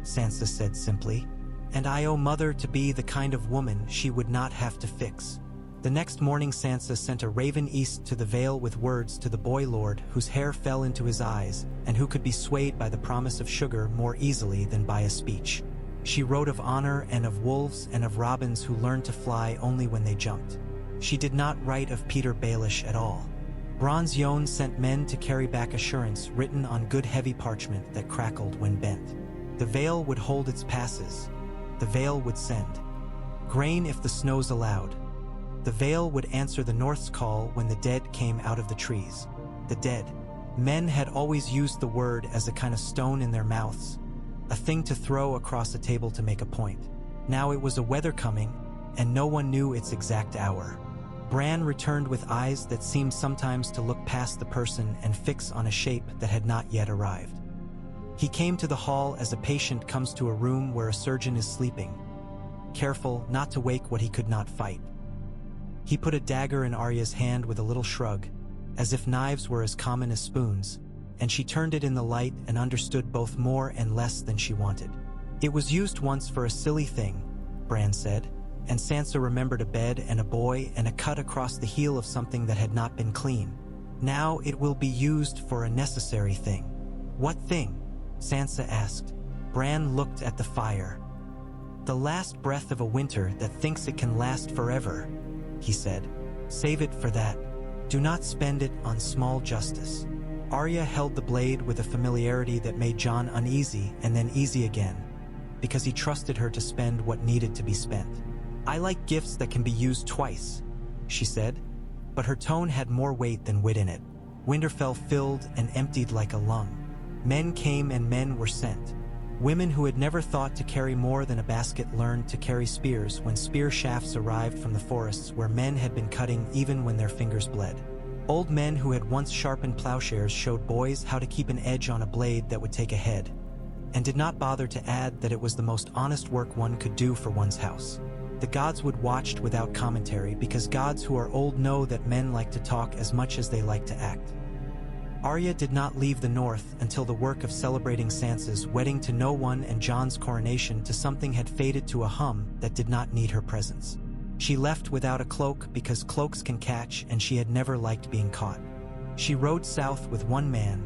Sansa said simply. "And I owe Mother to be the kind of woman she would not have to fix." The next morning Sansa sent a raven east to the Vale with words to the boy lord whose hair fell into his eyes and who could be swayed by the promise of sugar more easily than by a speech. She wrote of honor and of wolves and of robins who learned to fly only when they jumped. She did not write of Peter Baelish at all. Bronze Yone sent men to carry back assurance written on good heavy parchment that crackled when bent. The Vale would hold its passes. The Vale would send grain if the snows allowed. The Vale would answer the North's call when the dead came out of the trees. The dead. Men had always used the word as a kind of stone in their mouths, a thing to throw across a table to make a point. Now it was a weather coming, and no one knew its exact hour. Bran returned with eyes that seemed sometimes to look past the person and fix on a shape that had not yet arrived. He came to the hall as a patient comes to a room where a surgeon is sleeping, careful not to wake what he could not fight. He put a dagger in Arya's hand with a little shrug, as if knives were as common as spoons, and she turned it in the light and understood both more and less than she wanted. "It was used once for a silly thing," Bran said, and Sansa remembered a bed and a boy and a cut across the heel of something that had not been clean. "Now it will be used for a necessary thing." "What thing?" Sansa asked. Bran looked at the fire. "The last breath of a winter that thinks it can last forever," he said. "Save it for that. Do not spend it on small justice." Arya held the blade with a familiarity that made Jon uneasy and then easy again, because he trusted her to spend what needed to be spent. "I like gifts that can be used twice," she said, but her tone had more weight than wit in it. Winterfell filled and emptied like a lung. Men came and men were sent. Women who had never thought to carry more than a basket learned to carry spears when spear shafts arrived from the forests where men had been cutting even when their fingers bled. Old men who had once sharpened plowshares showed boys how to keep an edge on a blade that would take a head, and did not bother to add that it was the most honest work one could do for one's house. The gods would watch without commentary because gods who are old know that men like to talk as much as they like to act. Arya did not leave the north until the work of celebrating Sansa's wedding to no one and Jon's coronation to something had faded to a hum that did not need her presence. She left without a cloak because cloaks can catch, and she had never liked being caught. She rode south with one man,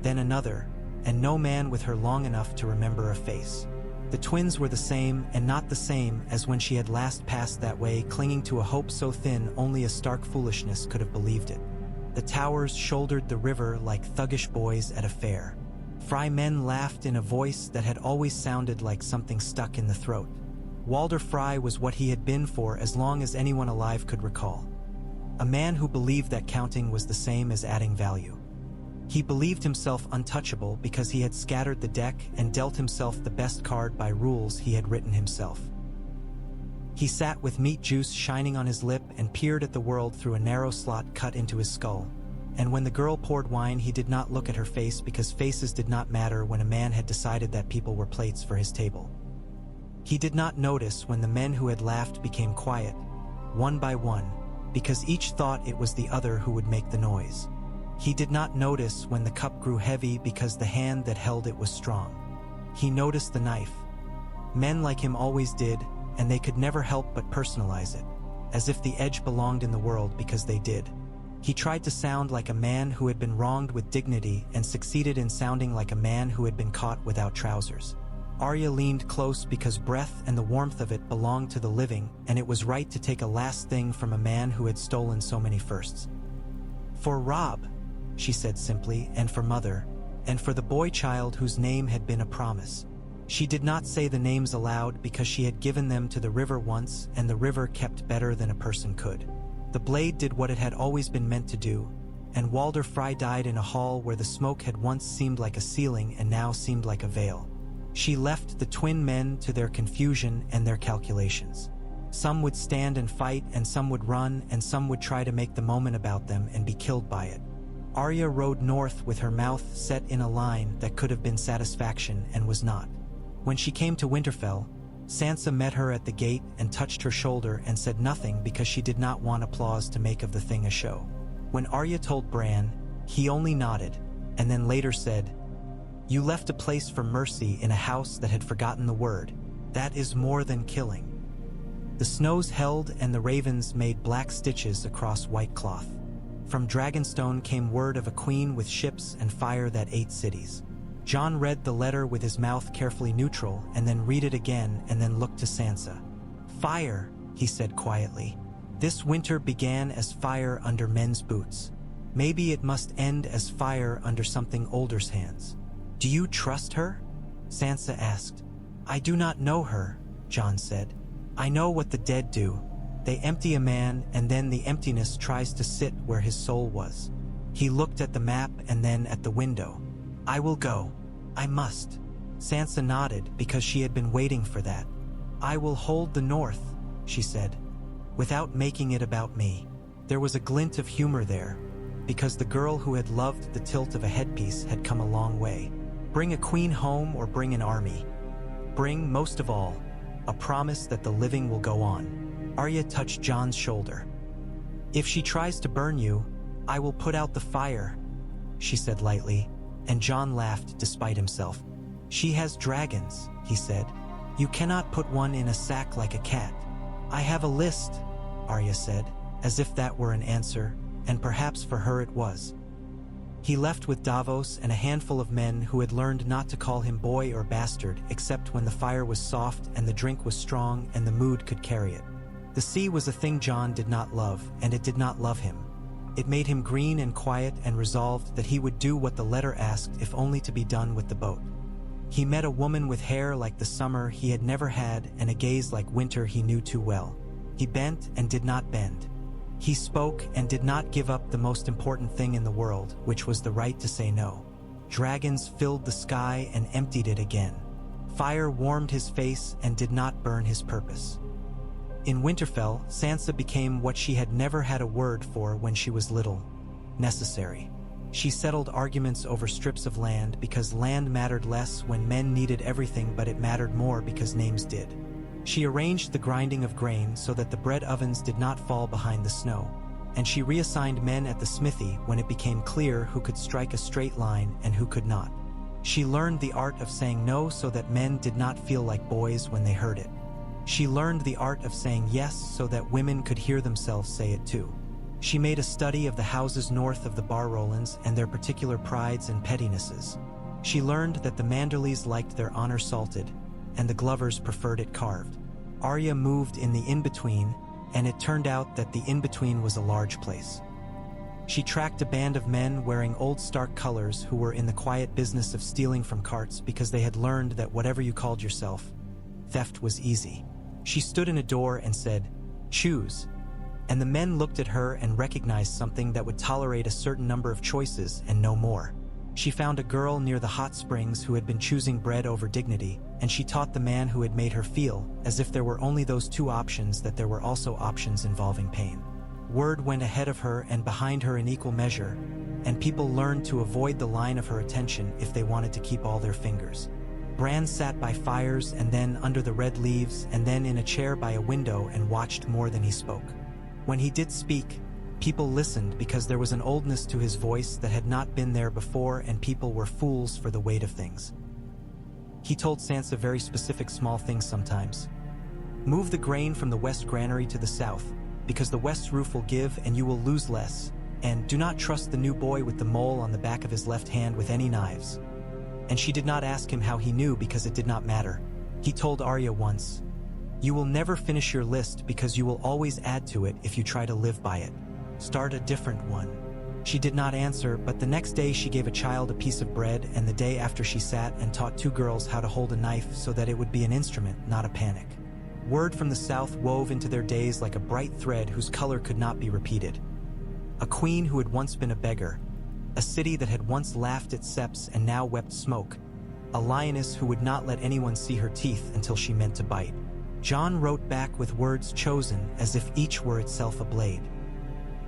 then another, and no man with her long enough to remember a face. The twins were the same and not the same as when she had last passed that way, clinging to a hope so thin only a stark foolishness could have believed it. The towers shouldered the river like thuggish boys at a fair. Fry men laughed in a voice that had always sounded like something stuck in the throat. Walder Frey was what he had been for as long as anyone alive could recall. A man who believed that counting was the same as adding value. He believed himself untouchable because he had scattered the deck and dealt himself the best card by rules he had written himself. He sat with meat juice shining on his lip and peered at the world through a narrow slot cut into his skull. And when the girl poured wine, he did not look at her face because faces did not matter when a man had decided that people were plates for his table. He did not notice when the men who had laughed became quiet, one by one, because each thought it was the other who would make the noise. He did not notice when the cup grew heavy because the hand that held it was strong. He noticed the knife. Men like him always did, and they could never help but personalize it, as if the edge belonged in the world because they did. He tried to sound like a man who had been wronged with dignity and succeeded in sounding like a man who had been caught without trousers. Arya leaned close because breath and the warmth of it belonged to the living, and it was right to take a last thing from a man who had stolen so many firsts. "For Robb," she said simply, "and for Mother, and for the boy child whose name had been a promise." She did not say the names aloud because she had given them to the river once, and the river kept better than a person could. The blade did what it had always been meant to do, and Walder Frey died in a hall where the smoke had once seemed like a ceiling and now seemed like a veil. She left the twin men to their confusion and their calculations. Some would stand and fight, and some would run, and some would try to make the moment about them and be killed by it. Arya rode north with her mouth set in a line that could have been satisfaction and was not. When she came to Winterfell, Sansa met her at the gate and touched her shoulder and said nothing because she did not want applause to make of the thing a show. When Arya told Bran, he only nodded, and then later said, "You left a place for mercy in a house that had forgotten the word. That is more than killing." The snows held and the ravens made black stitches across white cloth. From Dragonstone came word of a queen with ships and fire that ate cities. Jon read the letter with his mouth carefully neutral and then read it again and then looked to Sansa. "Fire," he said quietly. "This winter began as fire under men's boots. Maybe it must end as fire under something older's hands." "Do you trust her?" Sansa asked. "I do not know her," Jon said. "I know what the dead do. They empty a man, and then the emptiness tries to sit where his soul was." He looked at the map and then at the window. "I will go. I must." Sansa nodded because she had been waiting for that. "I will hold the north," she said, without making it about me. There was a glint of humor there, because the girl who had loved the tilt of a headpiece had come a long way. Bring a queen home or bring an army. Bring, most of all, a promise that the living will go on. Arya touched Jon's shoulder. If she tries to burn you, I will put out the fire, she said lightly, and Jon laughed despite himself. She has dragons, he said. You cannot put one in a sack like a cat. I have a list, Arya said, as if that were an answer, and perhaps for her it was. He left with Davos and a handful of men who had learned not to call him boy or bastard except when the fire was soft and the drink was strong and the mood could carry it. The sea was a thing Jon did not love, and it did not love him. It made him green and quiet and resolved that he would do what the letter asked if only to be done with the boat. He met a woman with hair like the summer he had never had and a gaze like winter he knew too well. He bent and did not bend. He spoke and did not give up the most important thing in the world, which was the right to say no. Dragons filled the sky and emptied it again. Fire warmed his face and did not burn his purpose. In Winterfell, Sansa became what she had never had a word for when she was little: necessary. She settled arguments over strips of land because land mattered less when men needed everything, but it mattered more because names did. She arranged the grinding of grain so that the bread ovens did not fall behind the snow, and she reassigned men at the smithy when it became clear who could strike a straight line and who could not. She learned the art of saying no so that men did not feel like boys when they heard it. She learned the art of saying yes so that women could hear themselves say it too. She made a study of the houses north of the Barrowlands and their particular prides and pettinesses. She learned that the Manderleys liked their honor salted, and the Glovers preferred it carved. Arya moved in the in-between, and it turned out that the in-between was a large place. She tracked a band of men wearing old Stark colors who were in the quiet business of stealing from carts because they had learned that whatever you called yourself, theft was easy. She stood in a door and said, "Choose." And the men looked at her and recognized something that would tolerate a certain number of choices and no more. She found a girl near the hot springs who had been choosing bread over dignity, and she taught the man who had made her feel, as if there were only those two options, that there were also options involving pain. Word went ahead of her and behind her in equal measure, and people learned to avoid the line of her attention if they wanted to keep all their fingers. Bran sat by fires and then under the red leaves and then in a chair by a window and watched more than he spoke. When he did speak, people listened because there was an oldness to his voice that had not been there before, and people were fools for the weight of things. He told Sansa very specific small things sometimes. Move the grain from the west granary to the south, because the west's roof will give and you will lose less, and do not trust the new boy with the mole on the back of his left hand with any knives. And she did not ask him how he knew because it did not matter. He told Arya once, "You will never finish your list because you will always add to it if you try to live by it. Start a different one." She did not answer, but the next day she gave a child a piece of bread, and the day after she sat and taught two girls how to hold a knife so that it would be an instrument, not a panic. Word from the south wove into their days like a bright thread whose color could not be repeated. A queen who had once been a beggar, a city that had once laughed at seps and now wept smoke, a lioness who would not let anyone see her teeth until she meant to bite. Jon wrote back with words chosen as if each were itself a blade.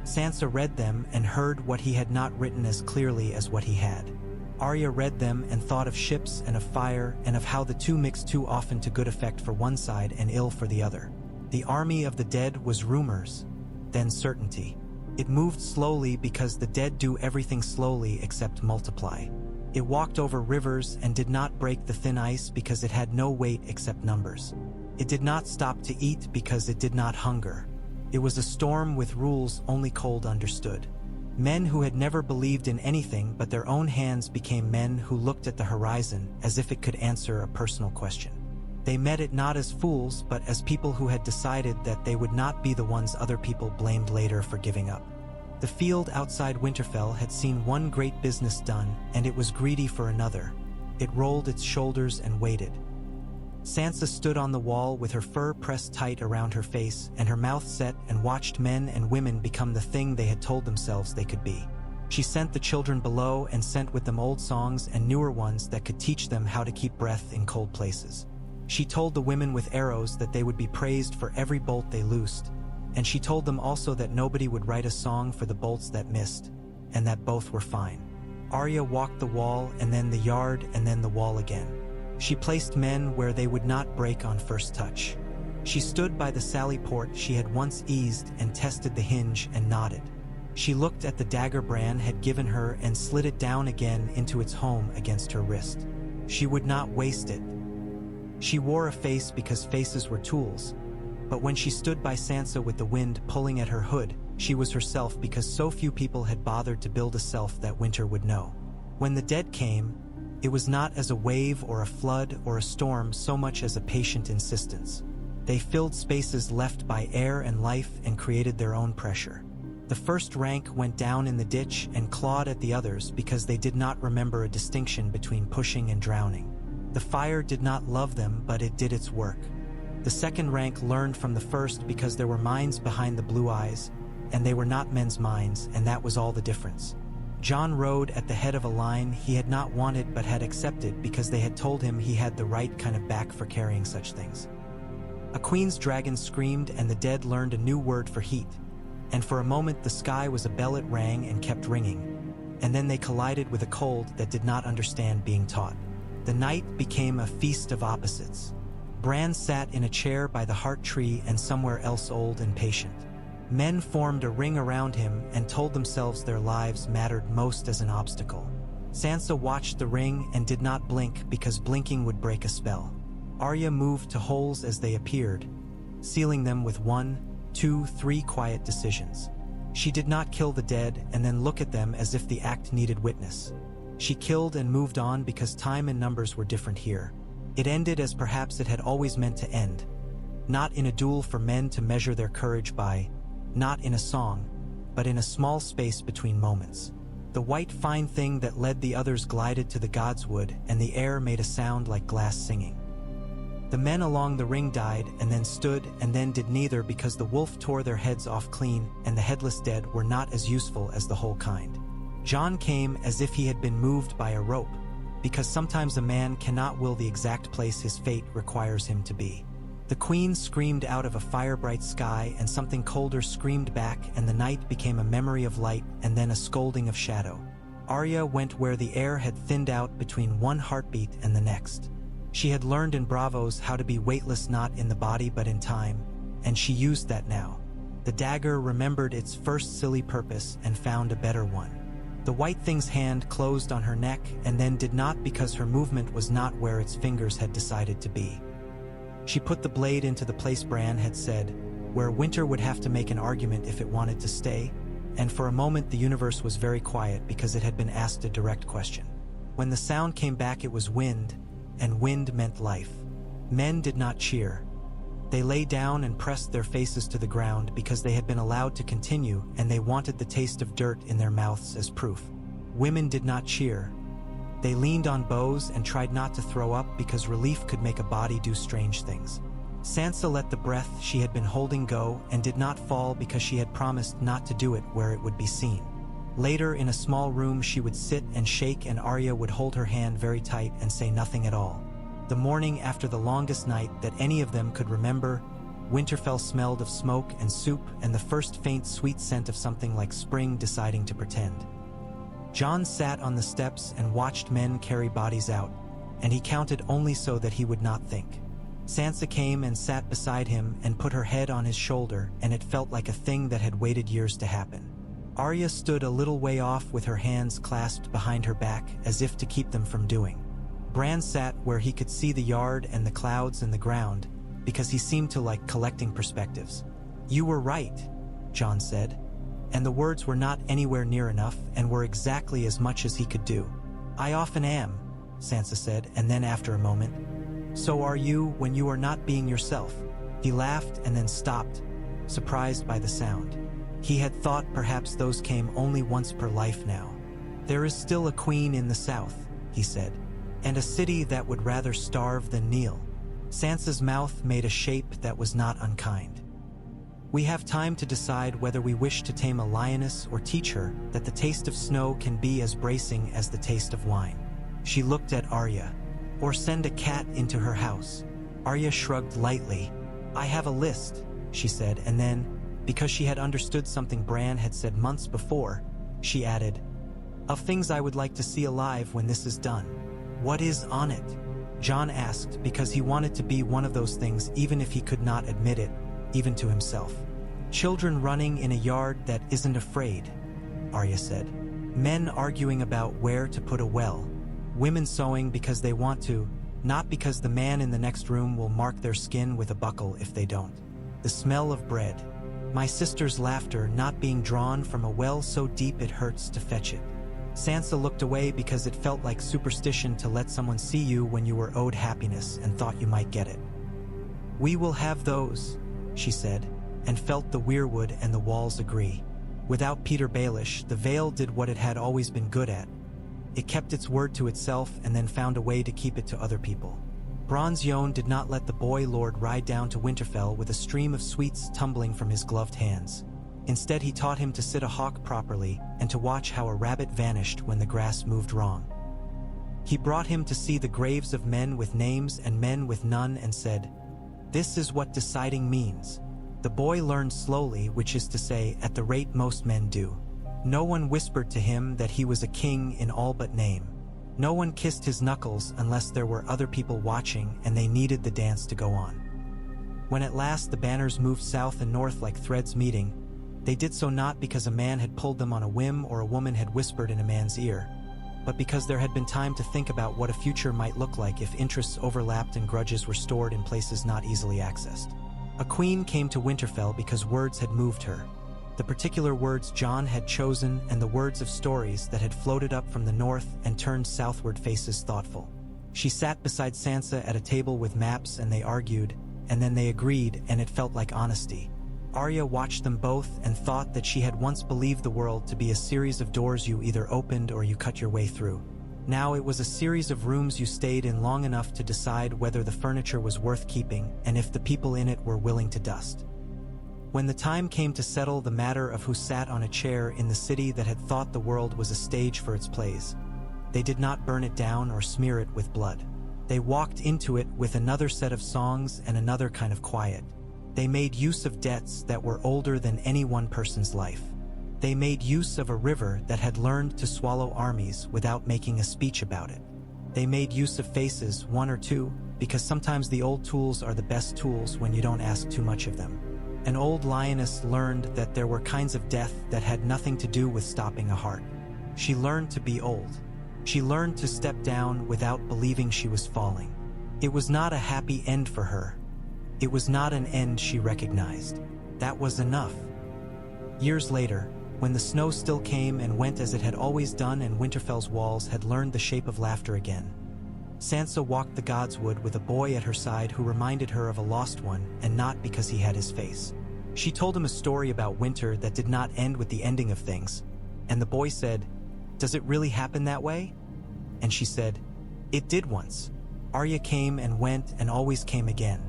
Sansa read them and heard what he had not written as clearly as what he had. Arya read them and thought of ships and of fire and of how the two mixed too often to good effect for one side and ill for the other. The army of the dead was rumors, then certainty. It moved slowly because the dead do everything slowly except multiply. It walked over rivers and did not break the thin ice because it had no weight except numbers. It did not stop to eat because it did not hunger. It was a storm with rules only cold understood. Men who had never believed in anything but their own hands became men who looked at the horizon as if it could answer a personal question. They met it not as fools but as people who had decided that they would not be the ones other people blamed later for giving up. The field outside Winterfell had seen one great business done, and it was greedy for another. It rolled its shoulders and waited. Sansa stood on the wall with her fur pressed tight around her face and her mouth set and watched men and women become the thing they had told themselves they could be. She sent the children below and sent with them old songs and newer ones that could teach them how to keep breath in cold places. She told the women with arrows that they would be praised for every bolt they loosed, and she told them also that nobody would write a song for the bolts that missed, and that both were fine. Arya walked the wall, and then the yard, and then the wall again. She placed men where they would not break on first touch. She stood by the sally port she had once eased and tested the hinge and nodded. She looked at the dagger Bran had given her and slid it down again into its home against her wrist. She would not waste it. She wore a face because faces were tools, but when she stood by Sansa with the wind pulling at her hood, she was herself because so few people had bothered to build a self that winter would know. When the dead came, it was not as a wave or a flood or a storm so much as a patient insistence. They filled spaces left by air and life and created their own pressure. The first rank went down in the ditch and clawed at the others because they did not remember a distinction between pushing and drowning. The fire did not love them, but it did its work. The second rank learned from the first because there were minds behind the blue eyes, and they were not men's minds, and that was all the difference. Jon rode at the head of a line he had not wanted but had accepted because they had told him he had the right kind of back for carrying such things. A queen's dragon screamed, and the dead learned a new word for heat, and for a moment the sky was a bell it rang and kept ringing, and then they collided with a cold that did not understand being taught. The night became a feast of opposites. Bran sat in a chair by the heart tree and somewhere else old and patient. Men formed a ring around him and told themselves their lives mattered most as an obstacle. Sansa watched the ring and did not blink because blinking would break a spell. Arya moved to holes as they appeared, sealing them with 1, 2, 3 quiet decisions. She did not kill the dead and then look at them as if the act needed witness. She killed and moved on because time and numbers were different here. It ended as perhaps it had always meant to end. Not in a duel for men to measure their courage by, not in a song, but in a small space between moments. The white fine thing that led the others glided to the godswood, and the air made a sound like glass singing. The men along the ring died and then stood and then did neither because the wolf tore their heads off clean and the headless dead were not as useful as the whole kind. Jon came as if he had been moved by a rope, because sometimes a man cannot will the exact place his fate requires him to be. The queen screamed out of a fire-bright sky and something colder screamed back, and the night became a memory of light and then a scolding of shadow. Arya went where the air had thinned out between one heartbeat and the next. She had learned in Bravos how to be weightless not in the body but in time, and she used that now. The dagger remembered its first silly purpose and found a better one. The white thing's hand closed on her neck and then did not because her movement was not where its fingers had decided to be. She put the blade into the place Bran had said, where winter would have to make an argument if it wanted to stay, and for a moment the universe was very quiet because it had been asked a direct question. When the sound came back it was wind, and wind meant life. Men did not cheer. They lay down and pressed their faces to the ground because they had been allowed to continue and they wanted the taste of dirt in their mouths as proof. Women did not cheer. They leaned on bows and tried not to throw up because relief could make a body do strange things. Sansa let the breath she had been holding go and did not fall because she had promised not to do it where it would be seen. Later, in a small room, she would sit and shake and Arya would hold her hand very tight and say nothing at all. The morning after the longest night that any of them could remember, Winterfell smelled of smoke and soup and the first faint sweet scent of something like spring deciding to pretend. Jon sat on the steps and watched men carry bodies out, and he counted only so that he would not think. Sansa came and sat beside him and put her head on his shoulder, and it felt like a thing that had waited years to happen. Arya stood a little way off with her hands clasped behind her back as if to keep them from doing. Bran sat where he could see the yard and the clouds and the ground, because he seemed to like collecting perspectives. "You were right," Jon said, and the words were not anywhere near enough and were exactly as much as he could do. "I often am," Sansa said, and then after a moment, "So are you when you are not being yourself." He laughed and then stopped, surprised by the sound. He had thought perhaps those came only once per life now. "There is still a queen in the south," he said, "and a city that would rather starve than kneel." Sansa's mouth made a shape that was not unkind. "We have time to decide whether we wish to tame a lioness or teach her that the taste of snow can be as bracing as the taste of wine." She looked at Arya. "Or send a cat into her house." Arya shrugged lightly. "I have a list," she said, and then, because she had understood something Bran had said months before, she added, "Of things I would like to see alive when this is done." "What is on it?" Jon asked, because he wanted to be one of those things even if he could not admit it, even to himself. "Children running in a yard that isn't afraid," Arya said. "Men arguing about where to put a well. Women sewing because they want to, not because the man in the next room will mark their skin with a buckle if they don't. The smell of bread. My sister's laughter not being drawn from a well so deep it hurts to fetch it." Sansa looked away because it felt like superstition to let someone see you when you were owed happiness and thought you might get it. "We will have those," she said, and felt the weirwood and the walls agree. Without Peter Baelish, the Vale did what it had always been good at. It kept its word to itself and then found a way to keep it to other people. Bronze Yohn did not let the boy lord ride down to Winterfell with a stream of sweets tumbling from his gloved hands. Instead, he taught him to sit a hawk properly and to watch how a rabbit vanished when the grass moved wrong. He brought him to see the graves of men with names and men with none and said, "This is what deciding means." The boy learned slowly, which is to say, at the rate most men do. No one whispered to him that he was a king in all but name. No one kissed his knuckles unless there were other people watching and they needed the dance to go on. When at last the banners moved south and north like threads meeting, they did so not because a man had pulled them on a whim or a woman had whispered in a man's ear, but because there had been time to think about what a future might look like if interests overlapped and grudges were stored in places not easily accessed. A queen came to Winterfell because words had moved her. The particular words Jon had chosen and the words of stories that had floated up from the north and turned southward faces thoughtful. She sat beside Sansa at a table with maps and they argued, and then they agreed, and it felt like honesty. Arya watched them both and thought that she had once believed the world to be a series of doors you either opened or you cut your way through. Now it was a series of rooms you stayed in long enough to decide whether the furniture was worth keeping and if the people in it were willing to dust. When the time came to settle the matter of who sat on a chair in the city that had thought the world was a stage for its plays, they did not burn it down or smear it with blood. They walked into it with another set of songs and another kind of quiet. They made use of debts that were older than any one person's life. They made use of a river that had learned to swallow armies without making a speech about it. They made use of faces, one or two, because sometimes the old tools are the best tools when you don't ask too much of them. An old lioness learned that there were kinds of death that had nothing to do with stopping a heart. She learned to be old. She learned to step down without believing she was falling. It was not a happy end for her. It was not an end she recognized. That was enough. Years later, when the snow still came and went as it had always done and Winterfell's walls had learned the shape of laughter again, Sansa walked the Godswood with a boy at her side who reminded her of a lost one, and not because he had his face. She told him a story about winter that did not end with the ending of things, and the boy said, "Does it really happen that way?" And she said, "It did once." Arya came and went and always came again.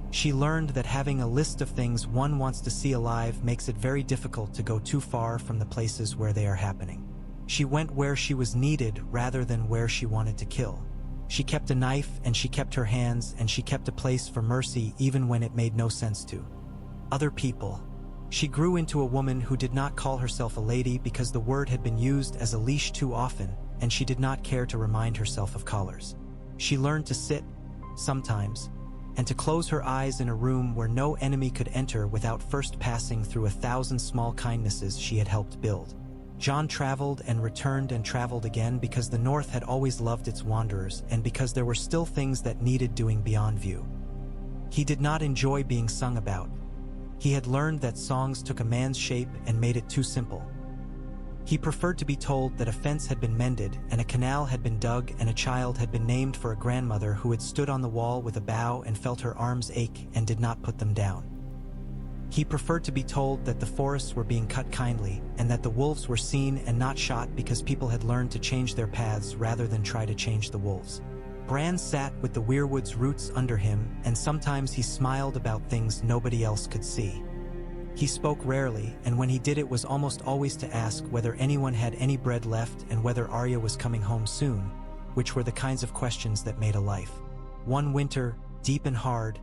She learned that having a list of things one wants to see alive makes it very difficult to go too far from the places where they are happening. She went where she was needed rather than where she wanted to kill. She kept a knife and she kept her hands and she kept a place for mercy even when it made no sense to other people. She grew into a woman who did not call herself a lady because the word had been used as a leash too often, and she did not care to remind herself of collars. She learned to sit, sometimes, and to close her eyes in a room where no enemy could enter without first passing through 1,000 small kindnesses she had helped build. Jon traveled and returned and traveled again because the North had always loved its wanderers and because there were still things that needed doing beyond view. He did not enjoy being sung about. He had learned that songs took a man's shape and made it too simple. He preferred to be told that a fence had been mended and a canal had been dug and a child had been named for a grandmother who had stood on the wall with a bow and felt her arms ache and did not put them down. He preferred to be told that the forests were being cut kindly and that the wolves were seen and not shot because people had learned to change their paths rather than try to change the wolves. Bran sat with the weirwood's roots under him, and sometimes he smiled about things nobody else could see. He spoke rarely, and when he did it was almost always to ask whether anyone had any bread left and whether Arya was coming home soon, which were the kinds of questions that made a life. One winter, deep and hard.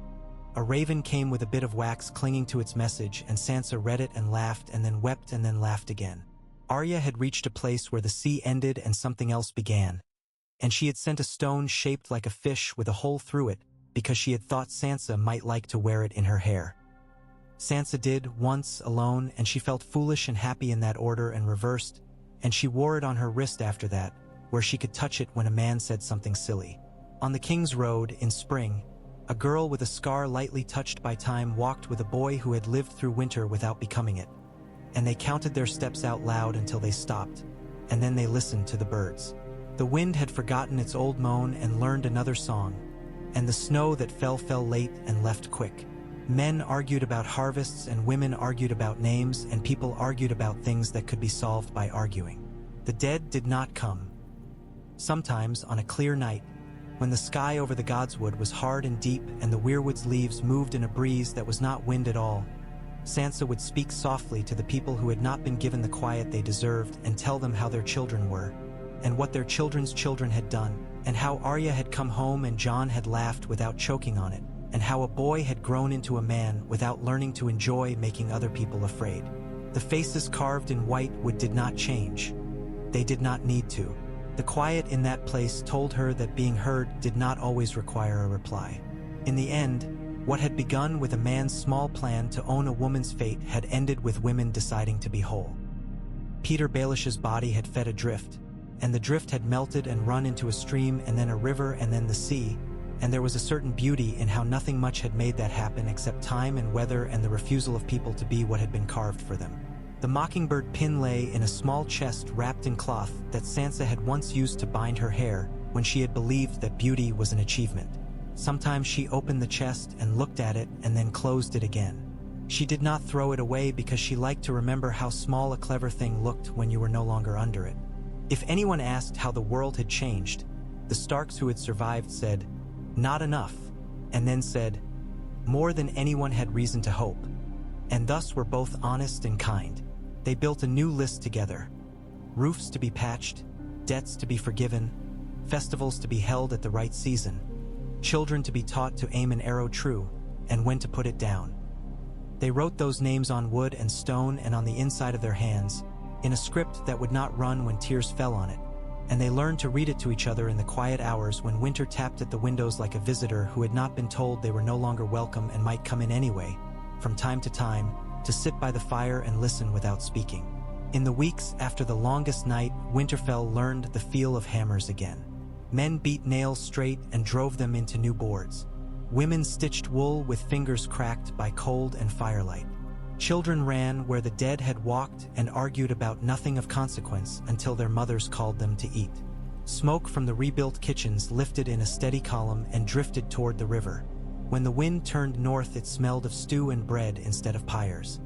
A raven came with a bit of wax clinging to its message, and Sansa read it and laughed and then wept and then laughed again. Arya had reached a place where the sea ended and something else began, and she had sent a stone shaped like a fish with a hole through it because she had thought Sansa might like to wear it in her hair. Sansa did, once, alone, and she felt foolish and happy in that order and reversed, and she wore it on her wrist after that, where she could touch it when a man said something silly. On the King's Road, in spring, a girl with a scar lightly touched by time walked with a boy who had lived through winter without becoming it, and they counted their steps out loud until they stopped, and then they listened to the birds. The wind had forgotten its old moan and learned another song, and the snow that fell late and left quick. Men argued about harvests and women argued about names, and people argued about things that could be solved by arguing. The dead did not come. Sometimes, on a clear night, when the sky over the Godswood was hard and deep and the weirwood's leaves moved in a breeze that was not wind at all, Sansa would speak softly to the people who had not been given the quiet they deserved and tell them how their children were, and what their children's children had done, and how Arya had come home and Jon had laughed without choking on it, and how a boy had grown into a man without learning to enjoy making other people afraid. The faces carved in white wood did not change. They did not need to. The quiet in that place told her that being heard did not always require a reply. In the end, what had begun with a man's small plan to own a woman's fate had ended with women deciding to be whole. Peter Baelish's body had fed adrift, and the drift had melted and run into a stream and then a river and then the sea, and there was a certain beauty in how nothing much had made that happen except time and weather and the refusal of people to be what had been carved for them. The mockingbird pin lay in a small chest wrapped in cloth that Sansa had once used to bind her hair when she had believed that beauty was an achievement. Sometimes she opened the chest and looked at it and then closed it again. She did not throw it away because she liked to remember how small a clever thing looked when you were no longer under it. If anyone asked how the world had changed, the Starks who had survived said, "Not enough," and then said, "More than anyone had reason to hope," and thus were both honest and kind. They built a new list together: roofs to be patched, debts to be forgiven, festivals to be held at the right season, children to be taught to aim an arrow true, and when to put it down. They wrote those names on wood and stone and on the inside of their hands, in a script that would not run when tears fell on it, and they learned to read it to each other in the quiet hours when winter tapped at the windows like a visitor who had not been told they were no longer welcome and might come in anyway, from time to time, to sit by the fire and listen without speaking. In the weeks after the longest night, Winterfell learned the feel of hammers again. Men beat nails straight and drove them into new boards. Women stitched wool with fingers cracked by cold and firelight. Children ran where the dead had walked and argued about nothing of consequence until their mothers called them to eat. Smoke from the rebuilt kitchens lifted in a steady column and drifted toward the river. When the wind turned north, it smelled of stew and bread instead of pyres.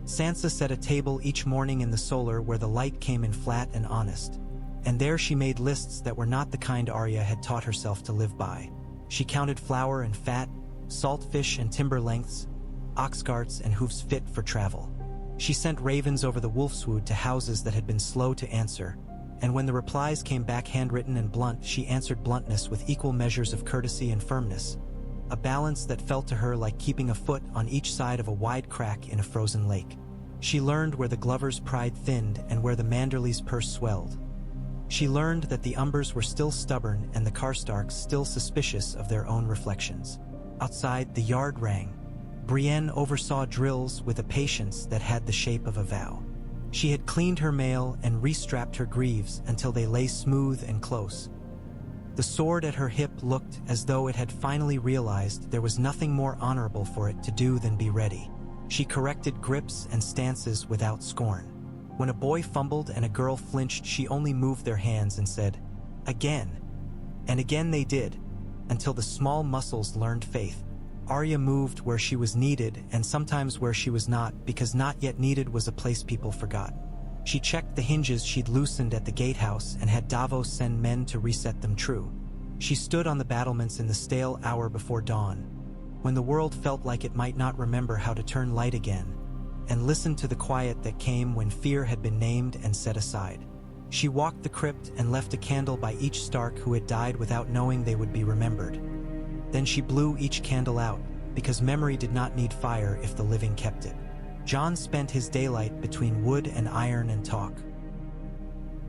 Sansa set a table each morning in the solar where the light came in flat and honest, and there she made lists that were not the kind Arya had taught herself to live by. She counted flour and fat, salt fish and timber lengths, ox carts and hoofs fit for travel. She sent ravens over the wolfswood to houses that had been slow to answer, and when the replies came back handwritten and blunt, she answered bluntness with equal measures of courtesy and firmness, a balance that felt to her like keeping a foot on each side of a wide crack in a frozen lake. She learned where the Glover's pride thinned and where the Manderly's purse swelled. She learned that the Umbers were still stubborn and the Karstarks still suspicious of their own reflections. Outside, the yard rang. Brienne oversaw drills with a patience that had the shape of a vow. She had cleaned her mail and restrapped her greaves until they lay smooth and close. The sword at her hip looked as though it had finally realized there was nothing more honorable for it to do than be ready. She corrected grips and stances without scorn. When a boy fumbled and a girl flinched, she only moved their hands and said, "Again." And again they did, until the small muscles learned faith. Arya moved where she was needed and sometimes where she was not, because not yet needed was a place people forgot. She checked the hinges she'd loosened at the gatehouse and had Davos send men to reset them true. She stood on the battlements in the stale hour before dawn, when the world felt like it might not remember how to turn light again, and listened to the quiet that came when fear had been named and set aside. She walked the crypt and left a candle by each Stark who had died without knowing they would be remembered. Then she blew each candle out, because memory did not need fire if the living kept it. Jon spent his daylight between wood and iron and talk.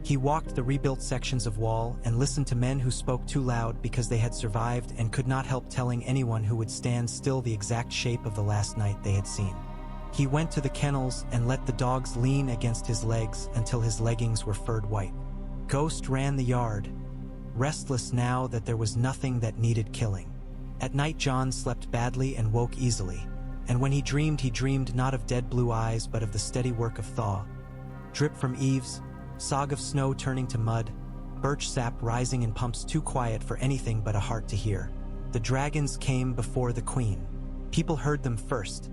He walked the rebuilt sections of wall and listened to men who spoke too loud because they had survived and could not help telling anyone who would stand still the exact shape of the last night they had seen. He went to the kennels and let the dogs lean against his legs until his leggings were furred white. Ghost ran the yard, restless now that there was nothing that needed killing. At night Jon slept badly and woke easily, and when he dreamed not of dead blue eyes but of the steady work of thaw. Drip from eaves, sog of snow turning to mud, birch sap rising in pumps too quiet for anything but a heart to hear. The dragons came before the queen. People heard them first.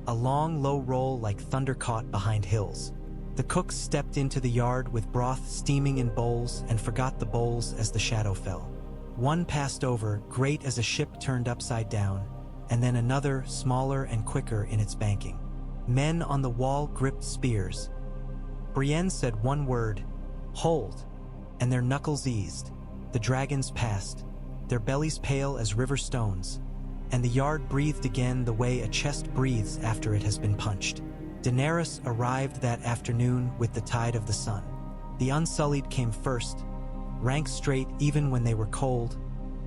A long, low roll like thunder caught behind hills. The cooks stepped into the yard with broth steaming in bowls and forgot the bowls as the shadow fell. One passed over, great as a ship turned upside down, and then another, smaller and quicker in its banking. Men on the wall gripped spears. Brienne said one word, "Hold," and their knuckles eased. The dragons passed, their bellies pale as river stones, and the yard breathed again the way a chest breathes after it has been punched. Daenerys arrived that afternoon with the tide of the sun. The Unsullied came first, rank straight even when they were cold,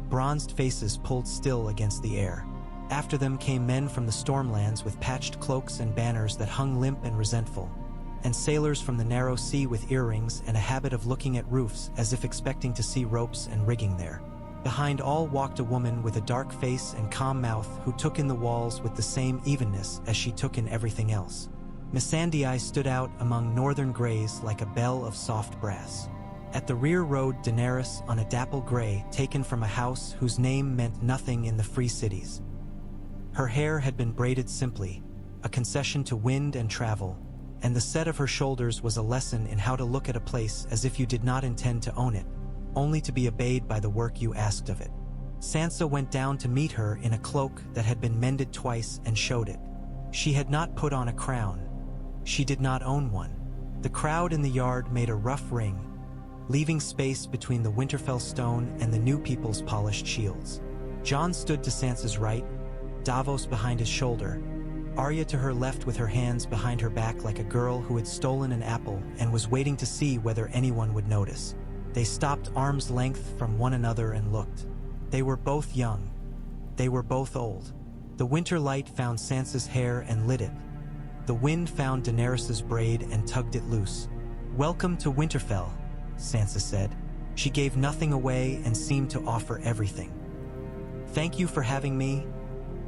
bronzed faces pulled still against the air. After them came men from the Stormlands with patched cloaks and banners that hung limp and resentful, and sailors from the narrow sea with earrings and a habit of looking at roofs as if expecting to see ropes and rigging there. Behind all walked a woman with a dark face and calm mouth who took in the walls with the same evenness as she took in everything else. Missandei stood out among northern grays like a bell of soft brass. At the rear rode Daenerys on a dapple gray taken from a house whose name meant nothing in the free cities. Her hair had been braided simply, a concession to wind and travel, and the set of her shoulders was a lesson in how to look at a place as if you did not intend to own it, only to be obeyed by the work you asked of it. Sansa went down to meet her in a cloak that had been mended twice and showed it. She had not put on a crown. She did not own one. The crowd in the yard made a rough ring, leaving space between the Winterfell stone and the new people's polished shields. Jon stood to Sansa's right, Davos behind his shoulder, Arya to her left with her hands behind her back like a girl who had stolen an apple and was waiting to see whether anyone would notice. They stopped arm's length from one another and looked. They were both young. They were both old. The winter light found Sansa's hair and lit it. The wind found Daenerys's braid and tugged it loose. "Welcome to Winterfell," Sansa said. She gave nothing away and seemed to offer everything. "Thank you for having me,"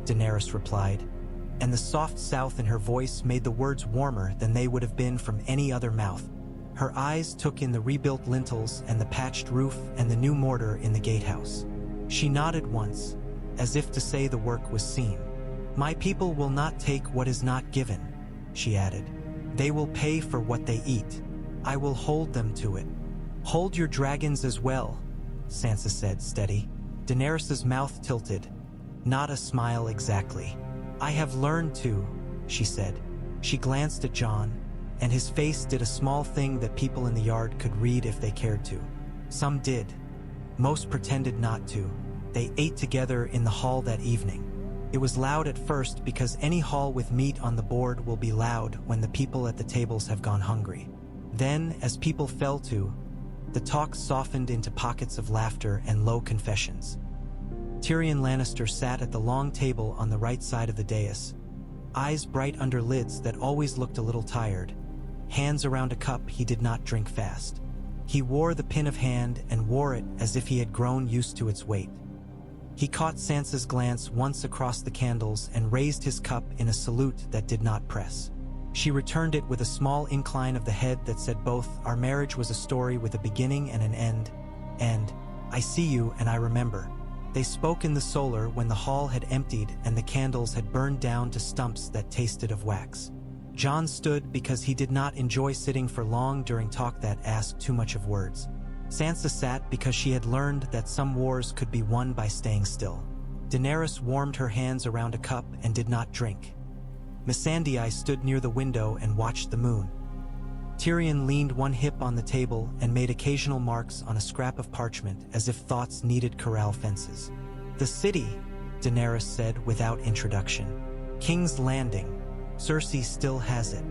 Daenerys replied, and the soft south in her voice made the words warmer than they would have been from any other mouth. Her eyes took in the rebuilt lintels and the patched roof and the new mortar in the gatehouse. She nodded once, as if to say the work was seen. "My people will not take what is not given," she added. "They will pay for what they eat. I will hold them to it." "Hold your dragons as well," Sansa said, steady. Daenerys's mouth tilted. Not a smile exactly. "I have learned to," she said. She glanced at Jon, and his face did a small thing that people in the yard could read if they cared to. Some did. Most pretended not to. They ate together in the hall that evening. It was loud at first because any hall with meat on the board will be loud when the people at the tables have gone hungry. Then, as people fell to, the talk softened into pockets of laughter and low confessions. Tyrion Lannister sat at the long table on the right side of the dais, eyes bright under lids that always looked a little tired, hands around a cup he did not drink fast. He wore the pin of hand and wore it as if he had grown used to its weight. He caught Sansa's glance once across the candles and raised his cup in a salute that did not press. She returned it with a small incline of the head that said both, "Our marriage was a story with a beginning and an end," and, "I see you and I remember." They spoke in the solar when the hall had emptied and the candles had burned down to stumps that tasted of wax. Jon stood because he did not enjoy sitting for long during talk that asked too much of words. Sansa sat because she had learned that some wars could be won by staying still. Daenerys warmed her hands around a cup and did not drink. Missandei stood near the window and watched the moon. Tyrion leaned one hip on the table and made occasional marks on a scrap of parchment as if thoughts needed corral fences. "The city," Daenerys said without introduction. King's Landing. Cersei still has it.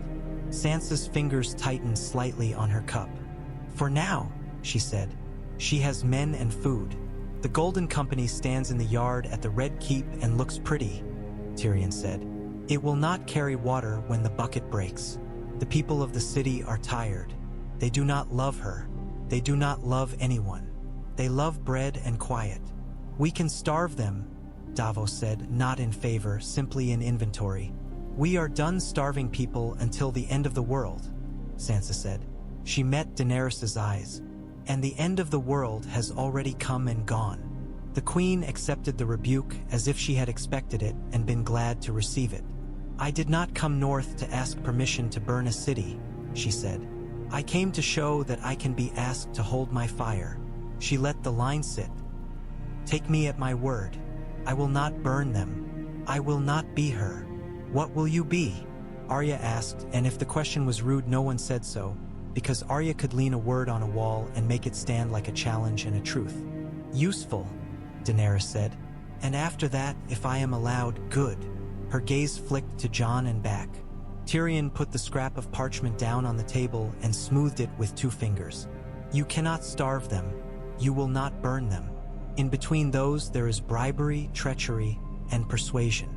Sansa's fingers tightened slightly on her cup. For now, she said. She has men and food. The Golden Company stands in the yard at the Red Keep and looks pretty, Tyrion said. It will not carry water when the bucket breaks. The people of the city are tired. They do not love her. They do not love anyone. They love bread and quiet. We can starve them, Davos said, not in favor, simply in inventory. We are done starving people until the end of the world, Sansa said. She met Daenerys' eyes. And the end of the world has already come and gone. The queen accepted the rebuke as if she had expected it and been glad to receive it. I did not come north to ask permission to burn a city, she said. I came to show that I can be asked to hold my fire. She let the line sit. Take me at my word. I will not burn them. I will not be her. What will you be? Arya asked, and if the question was rude, no one said so, because Arya could lean a word on a wall and make it stand like a challenge and a truth. Useful, Daenerys said. And after that, if I am allowed, good. Her gaze flicked to Jon and back. Tyrion put the scrap of parchment down on the table and smoothed it with 2 fingers. You cannot starve them. You will not burn them. In between those, there is bribery, treachery, and persuasion.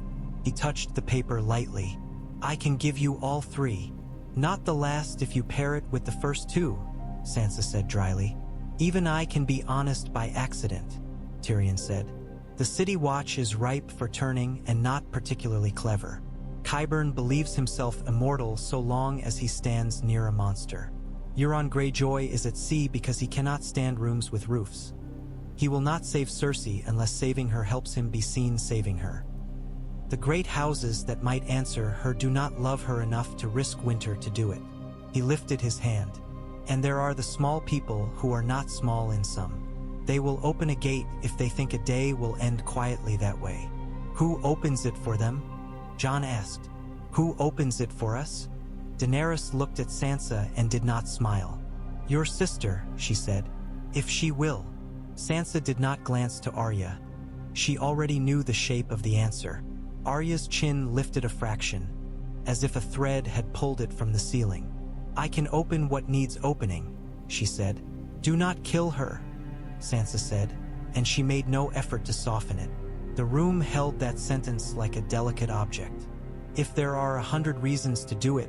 He touched the paper lightly. I can give you all 3. Not the last if you pair it with the first 2, Sansa said dryly. Even I can be honest by accident, Tyrion said. The City Watch is ripe for turning and not particularly clever. Qyburn believes himself immortal so long as he stands near a monster. Euron Greyjoy is at sea because he cannot stand rooms with roofs. He will not save Cersei unless saving her helps him be seen saving her. The great houses that might answer her do not love her enough to risk winter to do it. He lifted his hand. And there are the small people who are not small in some. They will open a gate if they think a day will end quietly that way. Who opens it for them? Jon asked. Who opens it for us? Daenerys looked at Sansa and did not smile. Your sister, she said. If she will. Sansa did not glance to Arya. She already knew the shape of the answer. Arya's chin lifted a fraction, as if a thread had pulled it from the ceiling. I can open what needs opening, she said. Do not kill her, Sansa said, and she made no effort to soften it. The room held that sentence like a delicate object. If there are 100 reasons to do it,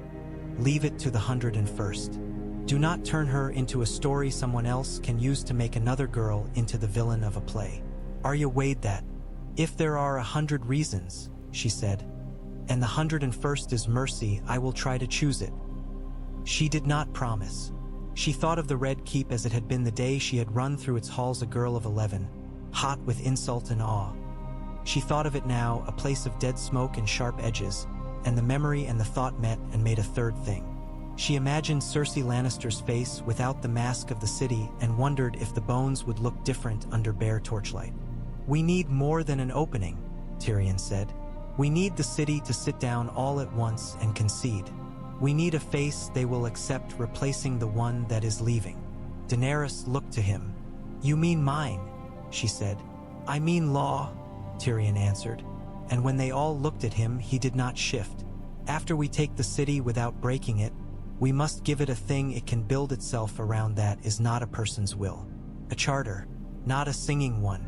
leave it to the 101st. Do not turn her into a story someone else can use to make another girl into the villain of a play. Arya weighed that. If there are 100 reasons, she said, and the 101st is mercy, I will try to choose it. She did not promise. She thought of the Red Keep as it had been the day she had run through its halls a girl of 11, hot with insult and awe. She thought of it now, a place of dead smoke and sharp edges, and the memory and the thought met and made a third thing. She imagined Cersei Lannister's face without the mask of the city and wondered if the bones would look different under bare torchlight. We need more than an opening, Tyrion said. We need the city to sit down all at once and concede. We need a face they will accept replacing the one that is leaving. Daenerys looked to him. You mean mine, she said. I mean law, Tyrion answered. And when they all looked at him, he did not shift. After we take the city without breaking it, we must give it a thing it can build itself around that is not a person's will. A charter, not a singing one.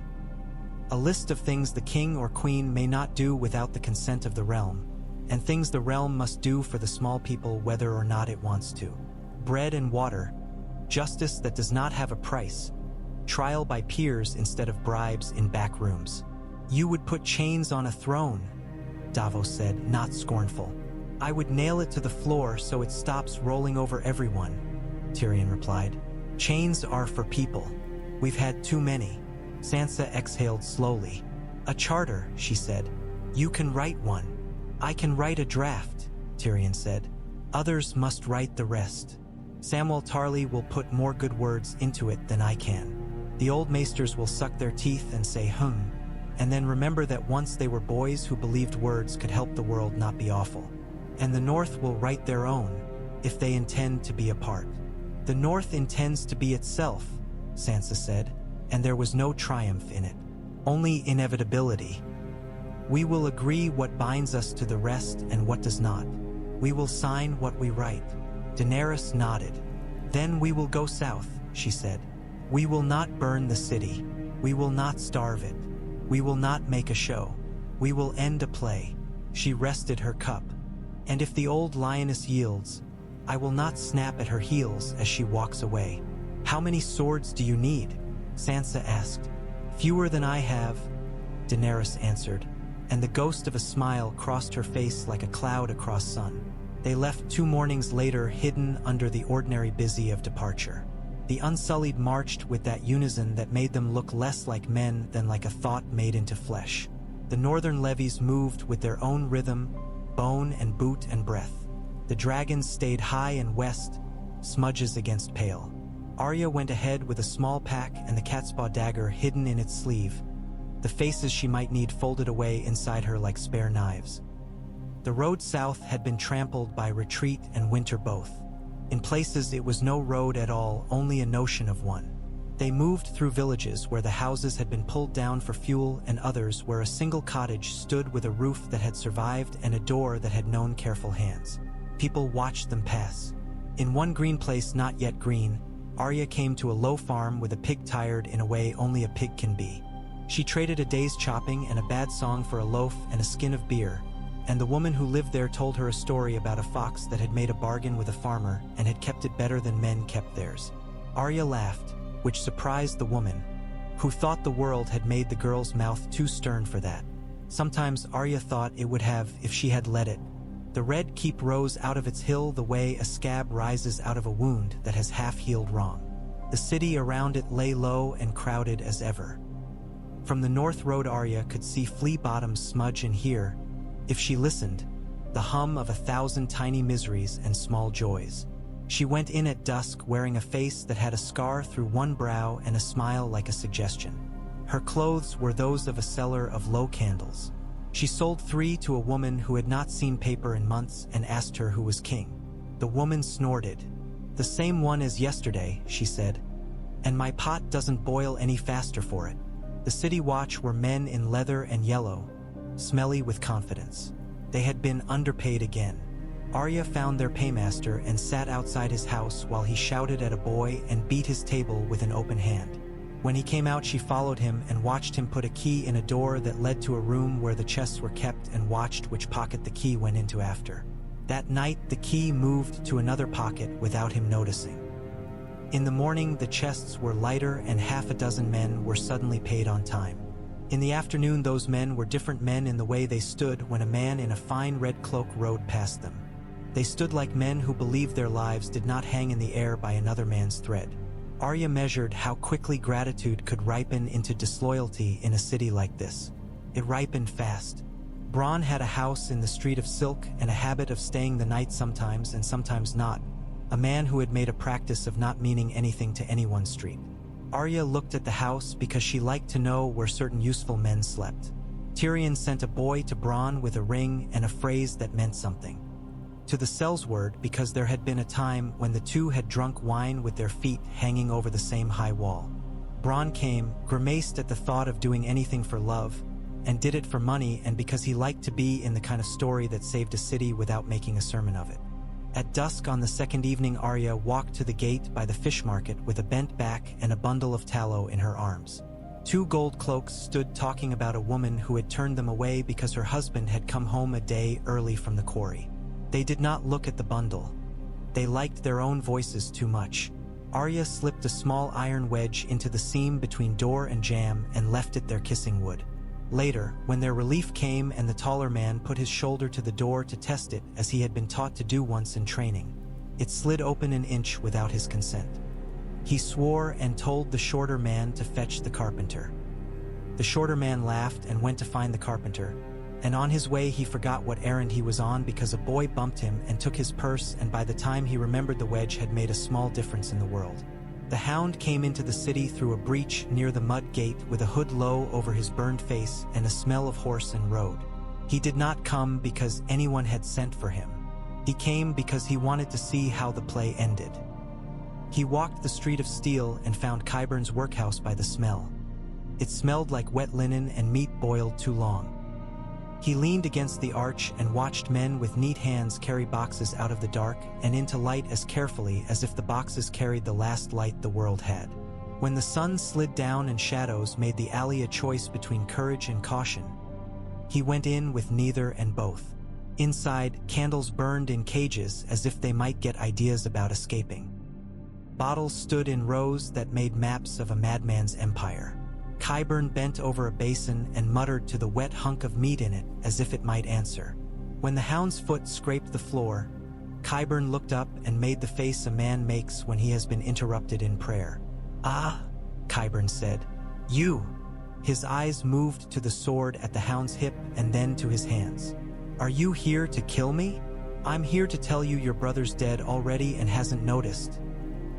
A list of things the king or queen may not do without the consent of the realm, and things the realm must do for the small people whether or not it wants to. Bread and water, justice that does not have a price, trial by peers instead of bribes in back rooms. You would put chains on a throne, Davos said, not scornful. I would nail it to the floor so it stops rolling over everyone, Tyrion replied. Chains are for people. We've had too many. Sansa exhaled slowly. A charter, she said. You can write one. I can write a draft, Tyrion said. Others must write the rest. Samwell Tarly will put more good words into it than I can. The old maesters will suck their teeth and say and then remember that once they were boys who believed words could help the world not be awful. And the North will write their own, if they intend to be a part. The North intends to be itself, Sansa said, and there was no triumph in it. Only inevitability. We will agree what binds us to the rest and what does not. We will sign what we write." Daenerys nodded. "Then we will go south," she said. "We will not burn the city. We will not starve it. We will not make a show. We will end a play." She rested her cup. "And if the old lioness yields, I will not snap at her heels as she walks away." "How many swords do you need?" Sansa asked. "Fewer than I have," Daenerys answered, and the ghost of a smile crossed her face like a cloud across sun. They left 2 mornings later, hidden under the ordinary busy of departure. The Unsullied marched with that unison that made them look less like men than like a thought made into flesh. The northern levies moved with their own rhythm, bone and boot and breath. The dragons stayed high and west, smudges against pale. Arya went ahead with a small pack and the catspaw dagger hidden in its sleeve, the faces she might need folded away inside her like spare knives. The road south had been trampled by retreat and winter both. In places it was no road at all, only a notion of one. They moved through villages where the houses had been pulled down for fuel and others where a single cottage stood with a roof that had survived and a door that had known careful hands. People watched them pass. In one green place not yet green, Arya came to a low farm with a pig tired in a way only a pig can be. She traded a day's chopping and a bad song for a loaf and a skin of beer, and the woman who lived there told her a story about a fox that had made a bargain with a farmer and had kept it better than men kept theirs. Arya laughed, which surprised the woman, who thought the world had made the girl's mouth too stern for that. Sometimes Arya thought it would have if she had let it. The Red Keep rose out of its hill the way a scab rises out of a wound that has half healed wrong. The city around it lay low and crowded as ever. From the north road Arya could see flea bottoms smudge and hear, if she listened, the hum of 1,000 tiny miseries and small joys. She went in at dusk wearing a face that had a scar through one brow and a smile like a suggestion. Her clothes were those of a seller of low candles. She sold 3 to a woman who had not seen paper in months and asked her who was king. The woman snorted. "The same one as yesterday," she said. "And my pot doesn't boil any faster for it." The city watch were men in leather and yellow, smelly with confidence. They had been underpaid again. Arya found their paymaster and sat outside his house while he shouted at a boy and beat his table with an open hand. When he came out, she followed him and watched him put a key in a door that led to a room where the chests were kept and watched which pocket the key went into after. That night, the key moved to another pocket without him noticing. In the morning, the chests were lighter and half a dozen men were suddenly paid on time. In the afternoon, those men were different men in the way they stood when a man in a fine red cloak rode past them. They stood like men who believed their lives did not hang in the air by another man's thread. Arya measured how quickly gratitude could ripen into disloyalty in a city like this. It ripened fast. Bronn had a house in the Street of Silk and a habit of staying the night sometimes and sometimes not, a man who had made a practice of not meaning anything to anyone's street. Arya looked at the house because she liked to know where certain useful men slept. Tyrion sent a boy to Bronn with a ring and a phrase that meant something. To the Sellsword because there had been a time when the two had drunk wine with their feet hanging over the same high wall. Bronn came, grimaced at the thought of doing anything for love, and did it for money and because he liked to be in the kind of story that saved a city without making a sermon of it. At dusk on the second evening, Arya walked to the gate by the fish market with a bent back and a bundle of tallow in her arms. 2 gold cloaks stood talking about a woman who had turned them away because her husband had come home a day early from the quarry. They did not look at the bundle. They liked their own voices too much. Arya slipped a small iron wedge into the seam between door and jamb and left it there kissing wood. Later, when their relief came and the taller man put his shoulder to the door to test it as he had been taught to do once in training, it slid open an inch without his consent. He swore and told the shorter man to fetch the carpenter. The shorter man laughed and went to find the carpenter, and on his way he forgot what errand he was on because a boy bumped him and took his purse, and by the time he remembered, the wedge had made a small difference in the world. The hound came into the city through a breach near the mud gate with a hood low over his burned face and a smell of horse and road. He did not come because anyone had sent for him. He came because he wanted to see how the play ended. He walked the Street of Steel and found Qyburn's workhouse by the smell. It smelled like wet linen and meat boiled too long. He leaned against the arch and watched men with neat hands carry boxes out of the dark and into light as carefully as if the boxes carried the last light the world had. When the sun slid down and shadows made the alley a choice between courage and caution, he went in with neither and both. Inside, candles burned in cages as if they might get ideas about escaping. Bottles stood in rows that made maps of a madman's empire. Qyburn bent over a basin and muttered to the wet hunk of meat in it as if it might answer. When the hound's foot scraped the floor, Qyburn looked up and made the face a man makes when he has been interrupted in prayer. "Ah," Qyburn said. "You." His eyes moved to the sword at the hound's hip and then to his hands. "Are you here to kill me?" "I'm here to tell you your brother's dead already and hasn't noticed,"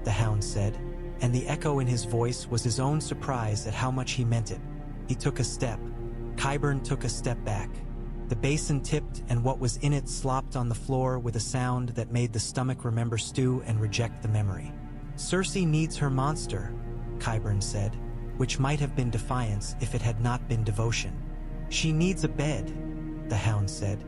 the hound said, and the echo in his voice was his own surprise at how much he meant it. He took a step. Qyburn took a step back. The basin tipped and what was in it slopped on the floor with a sound that made the stomach remember stew and reject the memory. "Cersei needs her monster," Qyburn said, which might have been defiance if it had not been devotion. "She needs a bed," the hound said.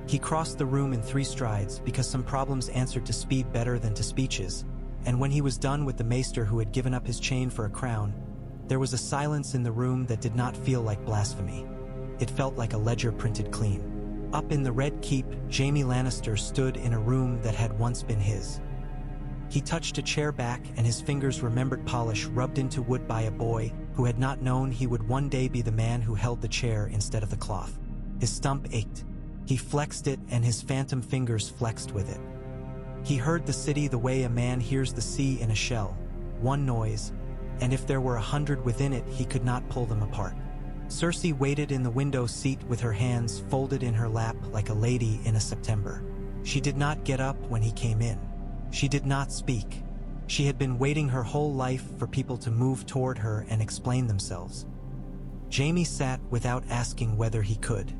He crossed the room in 3 strides because some problems answered to speed better than to speeches, and when he was done with the maester who had given up his chain for a crown, there was a silence in the room that did not feel like blasphemy. It felt like a ledger printed clean. Up in the Red Keep, Jaime Lannister stood in a room that had once been his. He touched a chair back and his fingers remembered polish rubbed into wood by a boy who had not known he would one day be the man who held the chair instead of the cloth. His stump ached. He flexed it and his phantom fingers flexed with it. He heard the city the way a man hears the sea in a shell, one noise, and if there were 100 within it, he could not pull them apart. Cersei waited in the window seat with her hands folded in her lap like a lady in a September. She did not get up when he came in. She did not speak. She had been waiting her whole life for people to move toward her and explain themselves. Jaime sat without asking whether he could.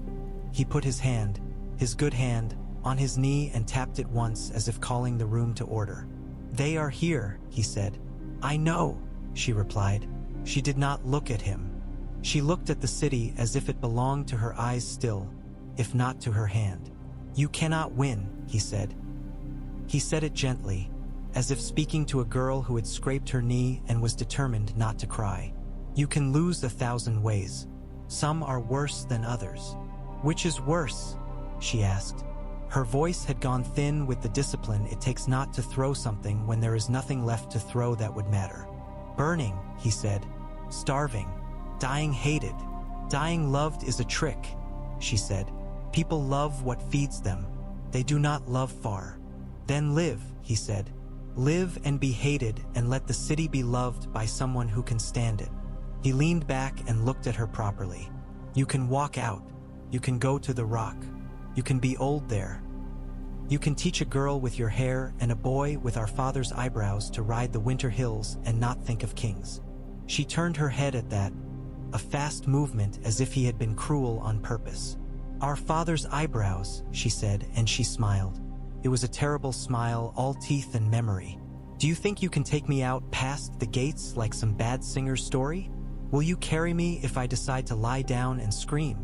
He put his hand, his good hand, on his knee and tapped it once as if calling the room to order. "They are here," he said. "I know," she replied. She did not look at him. She looked at the city as if it belonged to her eyes still, if not to her hand. "You cannot win," he said. He said it gently, as if speaking to a girl who had scraped her knee and was determined not to cry. "You can lose 1,000 ways. Some are worse than others." "Which is worse?" she asked. Her voice had gone thin with the discipline it takes not to throw something when there is nothing left to throw that would matter. "Burning," he said. "Starving. Dying hated. Dying loved is a trick," she said. "People love what feeds them. They do not love far." "Then live," he said. "Live and be hated and let the city be loved by someone who can stand it." He leaned back and looked at her properly. "You can walk out. You can go to the rock. You can be old there. You can teach a girl with your hair and a boy with our father's eyebrows to ride the winter hills and not think of kings." She turned her head at that, a fast movement as if he had been cruel on purpose. "Our father's eyebrows," she said, and she smiled. It was a terrible smile, all teeth and memory. "Do you think you can take me out past the gates like some bad singer's story? Will you carry me if I decide to lie down and scream?"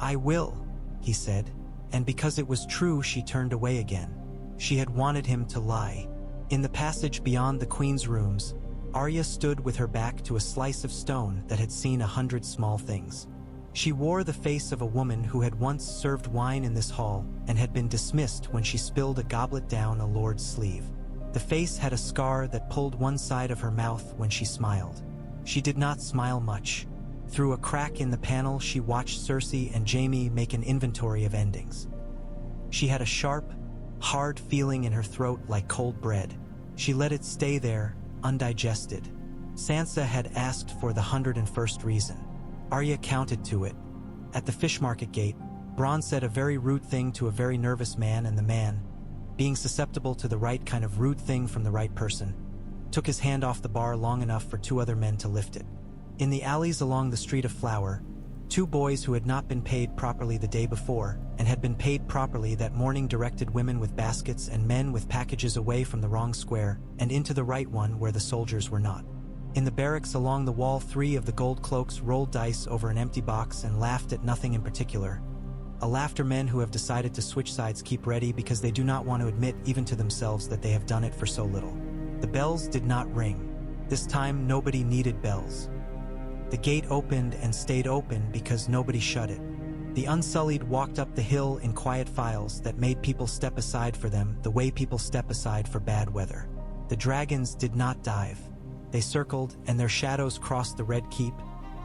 "I will," he said, and because it was true she turned away again. She had wanted him to lie. In the passage beyond the queen's rooms, Arya stood with her back to a slice of stone that had seen 100 small things. She wore the face of a woman who had once served wine in this hall and had been dismissed when she spilled a goblet down a lord's sleeve. The face had a scar that pulled one side of her mouth when she smiled. She did not smile much. Through a crack in the panel, she watched Cersei and Jaime make an inventory of endings. She had a sharp, hard feeling in her throat like cold bread. She let it stay there, undigested. Sansa had asked for the 101st reason. Arya counted to it. At the fish market gate, Bronn said a very rude thing to a very nervous man, and the man, being susceptible to the right kind of rude thing from the right person, took his hand off the bar long enough for 2 other men to lift it. In the alleys along the Street of Flower, 2 boys who had not been paid properly the day before and had been paid properly that morning directed women with baskets and men with packages away from the wrong square and into the right one where the soldiers were not. In the barracks along the wall, 3 of the gold cloaks rolled dice over an empty box and laughed at nothing in particular, A laughter men who have decided to switch sides keep ready because they do not want to admit even to themselves that they have done it for so little. The bells did not ring. This time nobody needed bells. The gate opened and stayed open because nobody shut it. The Unsullied walked up the hill in quiet files that made people step aside for them the way people step aside for bad weather. The dragons did not dive. They circled and their shadows crossed the Red Keep,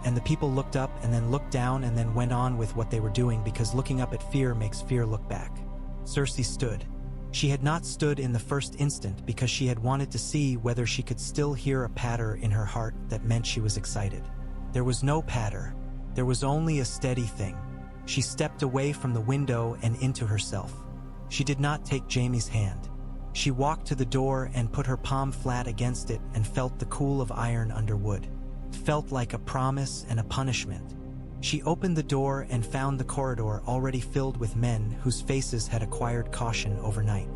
and the people looked up and then looked down and then went on with what they were doing because looking up at fear makes fear look back. Cersei stood. She had not stood in the first instant because she had wanted to see whether she could still hear a patter in her heart that meant she was excited. There was no patter. There was only a steady thing. She stepped away from the window and into herself. She did not take Jaime's hand. She walked to the door and put her palm flat against it and felt the cool of iron under wood. It felt like a promise and a punishment. She opened the door and found the corridor already filled with men whose faces had acquired caution overnight.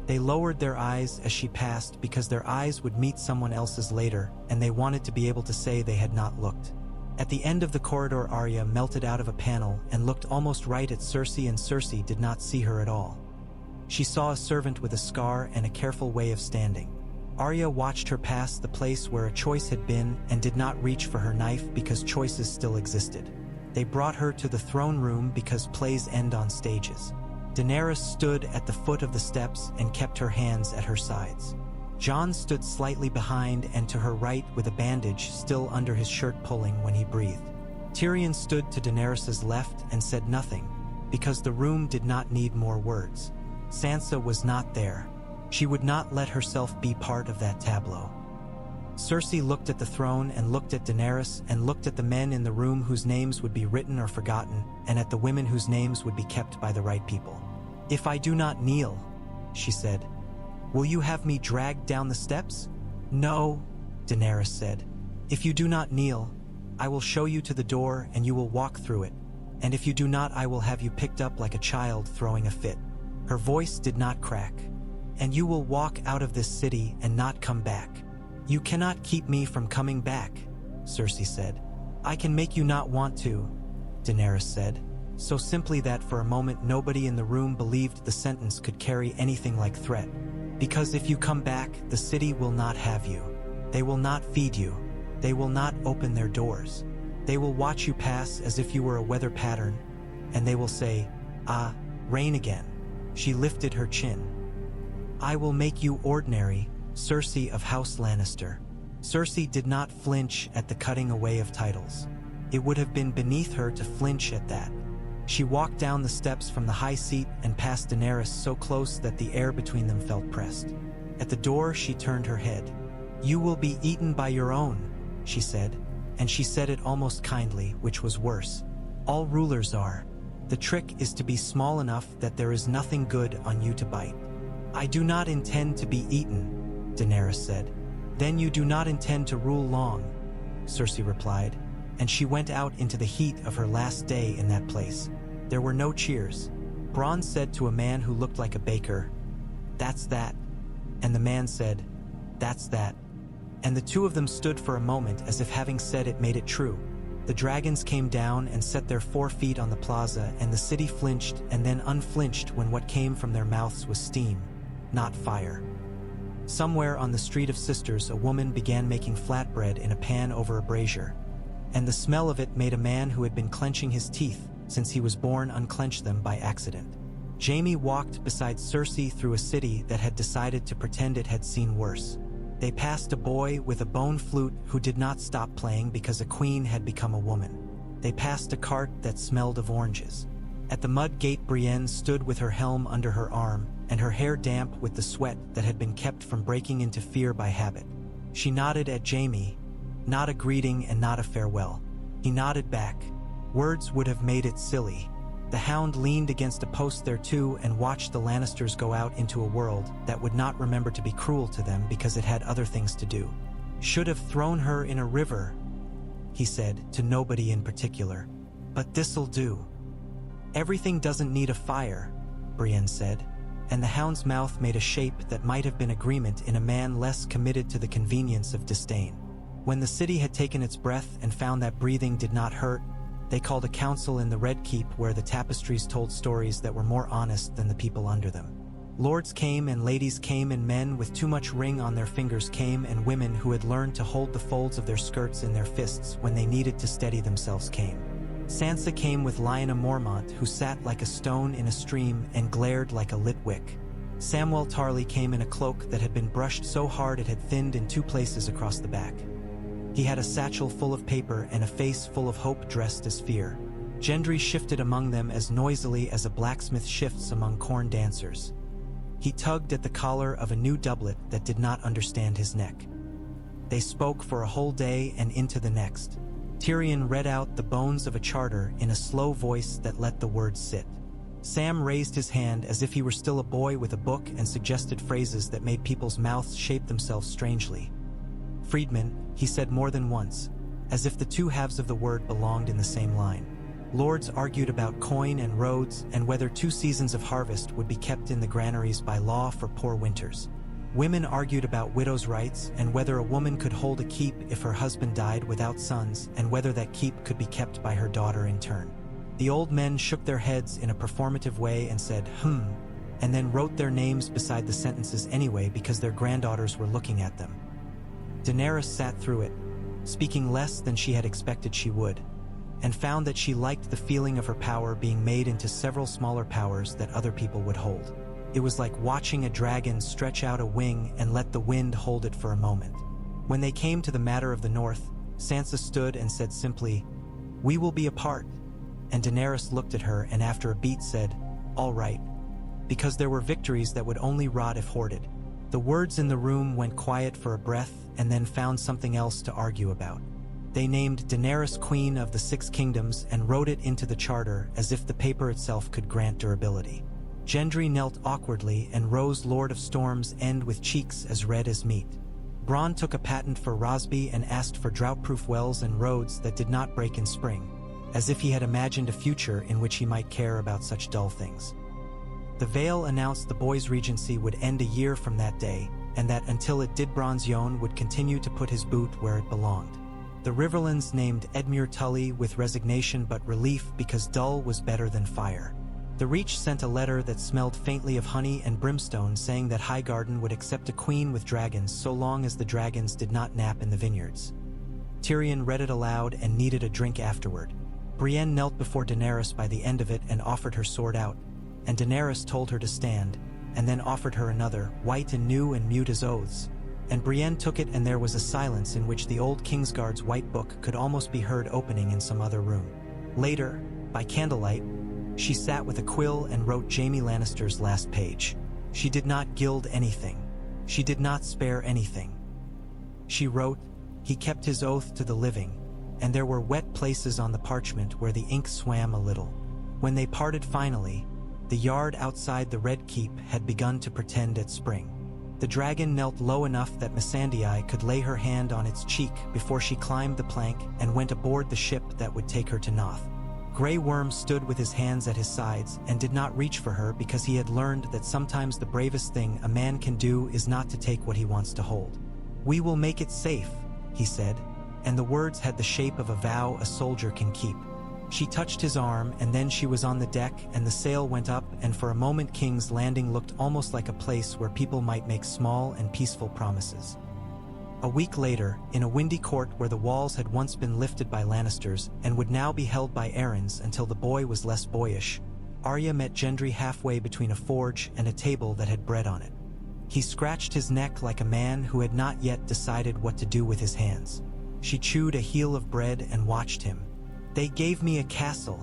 They lowered their eyes as she passed because their eyes would meet someone else's later, and they wanted to be able to say they had not looked. At the end of the corridor, Arya melted out of a panel and looked almost right at Cersei, and Cersei did not see her at all. She saw a servant with a scar and a careful way of standing. Arya watched her pass the place where a choice had been and did not reach for her knife because choices still existed. They brought her to the throne room because plays end on stages. Daenerys stood at the foot of the steps and kept her hands at her sides. Jon stood slightly behind and to her right with a bandage still under his shirt pulling when he breathed. Tyrion stood to Daenerys' left and said nothing, because the room did not need more words. Sansa was not there. She would not let herself be part of that tableau. Cersei looked at the throne and looked at Daenerys and looked at the men in the room whose names would be written or forgotten, and at the women whose names would be kept by the right people. "If I do not kneel," she said, "will you have me dragged down the steps?" "No," Daenerys said. "If you do not kneel, I will show you to the door and you will walk through it, and if you do not, I will have you picked up like a child throwing a fit." Her voice did not crack. "And you will walk out of this city and not come back." "You cannot keep me from coming back," Cersei said. "I can make you not want to," Daenerys said, so simply that for a moment nobody in the room believed the sentence could carry anything like threat. "Because if you come back, the city will not have you. They will not feed you. They will not open their doors. They will watch you pass as if you were a weather pattern, and they will say, 'Ah, rain again.'" She lifted her chin. "I will make you ordinary, Cersei of House Lannister." Cersei did not flinch at the cutting away of titles. It would have been beneath her to flinch at that. She walked down the steps from the high seat and past Daenerys so close that the air between them felt pressed. At the door she turned her head. "You will be eaten by your own," she said, and she said it almost kindly, which was worse. "All rulers are. The trick is to be small enough that there is nothing good on you to bite." "I do not intend to be eaten," Daenerys said. "Then you do not intend to rule long," Cersei replied, and she went out into the heat of her last day in that place. There were no cheers. Bronn said to a man who looked like a baker, "That's that." And the man said, "That's that." And the two of them stood for a moment as if having said it made it true. The dragons came down and set their 4 feet on the plaza, and the city flinched and then unflinched when what came from their mouths was steam, not fire. Somewhere on the Street of Sisters, a woman began making flatbread in a pan over a brazier, and the smell of it made a man who had been clenching his teeth since he was born unclench them by accident. Jaime walked beside Cersei through a city that had decided to pretend it had seen worse. They passed a boy with a bone flute who did not stop playing because a queen had become a woman. They passed a cart that smelled of oranges. At the mud gate, Brienne stood with her helm under her arm and her hair damp with the sweat that had been kept from breaking into fear by habit. She nodded at Jaime, not a greeting and not a farewell. He nodded back. Words would have made it silly. The Hound leaned against a post there too and watched the Lannisters go out into a world that would not remember to be cruel to them because it had other things to do. "Should have thrown her in a river," he said, to nobody in particular. "But this'll do." "Everything doesn't need a fire," Brienne said, and the Hound's mouth made a shape that might have been agreement in a man less committed to the convenience of disdain. When the city had taken its breath and found that breathing did not hurt, They called a council in the Red Keep where the tapestries told stories that were more honest than the people under them. Lords came and ladies came, and men with too much ring on their fingers came, and women who had learned to hold the folds of their skirts in their fists when they needed to steady themselves came. Sansa came with Lyanna Mormont, who sat like a stone in a stream and glared like a lit wick. Samwell Tarly came in a cloak that had been brushed so hard it had thinned in 2 places across the back. He had a satchel full of paper and a face full of hope dressed as fear. Gendry shifted among them as noisily as a blacksmith shifts among corn dancers. He tugged at the collar of a new doublet that did not understand his neck. They spoke for a whole day and into the next. Tyrion read out the bones of a charter in a slow voice that let the words sit. Sam raised his hand as if he were still a boy with a book and suggested phrases that made people's mouths shape themselves strangely. Freedman, he said more than once, as if the 2 halves of the word belonged in the same line. Lords argued about coin and roads and whether 2 seasons of harvest would be kept in the granaries by law for poor winters. Women argued about widows' rights and whether a woman could hold a keep if her husband died without sons, and whether that keep could be kept by her daughter in turn. The old men shook their heads in a performative way and said, and then wrote their names beside the sentences anyway because their granddaughters were looking at them. Daenerys sat through it, speaking less than she had expected she would, and found that she liked the feeling of her power being made into several smaller powers that other people would hold. It was like watching a dragon stretch out a wing and let the wind hold it for a moment. When they came to the matter of the North, Sansa stood and said simply, "We will be apart." And Daenerys looked at her and after a beat said, "All right," because there were victories that would only rot if hoarded. The words in the room went quiet for a breath and then found something else to argue about. They named Daenerys Queen of the 6 Kingdoms and wrote it into the charter as if the paper itself could grant durability. Gendry knelt awkwardly and rose Lord of Storm's End with cheeks as red as meat. Bronn took a patent for Rosby and asked for drought-proof wells and roads that did not break in spring, as if he had imagined a future in which he might care about such dull things. The Vale announced the boys' regency would end a year from that day, and that until it did Bronn's Yohn would continue to put his boot where it belonged. The Riverlands named Edmure Tully with resignation but relief because dull was better than fire. The Reach sent a letter that smelled faintly of honey and brimstone saying that Highgarden would accept a queen with dragons so long as the dragons did not nap in the vineyards. Tyrion read it aloud and needed a drink afterward. Brienne knelt before Daenerys by the end of it and offered her sword out, and Daenerys told her to stand, and then offered her another, white and new and mute as oaths. And Brienne took it and there was a silence in which the old Kingsguard's white book could almost be heard opening in some other room. Later, by candlelight, she sat with a quill and wrote Jaime Lannister's last page. She did not gild anything. She did not spare anything. She wrote, "He kept his oath to the living," and there were wet places on the parchment where the ink swam a little. When they parted finally, the yard outside the Red Keep had begun to pretend at spring. The dragon knelt low enough that Missandei could lay her hand on its cheek before she climbed the plank and went aboard the ship that would take her to Noth. Grey Worm stood with his hands at his sides and did not reach for her because he had learned that sometimes the bravest thing a man can do is not to take what he wants to hold. "We will make it safe," he said, and the words had the shape of a vow a soldier can keep. She touched his arm and then she was on the deck and the sail went up, and for a moment King's Landing looked almost like a place where people might make small and peaceful promises. A week later, in a windy court where the walls had once been lifted by Lannisters and would now be held by Arryns until the boy was less boyish, Arya met Gendry halfway between a forge and a table that had bread on it. He scratched his neck like a man who had not yet decided what to do with his hands. She chewed a heel of bread and watched him. "They gave me a castle,"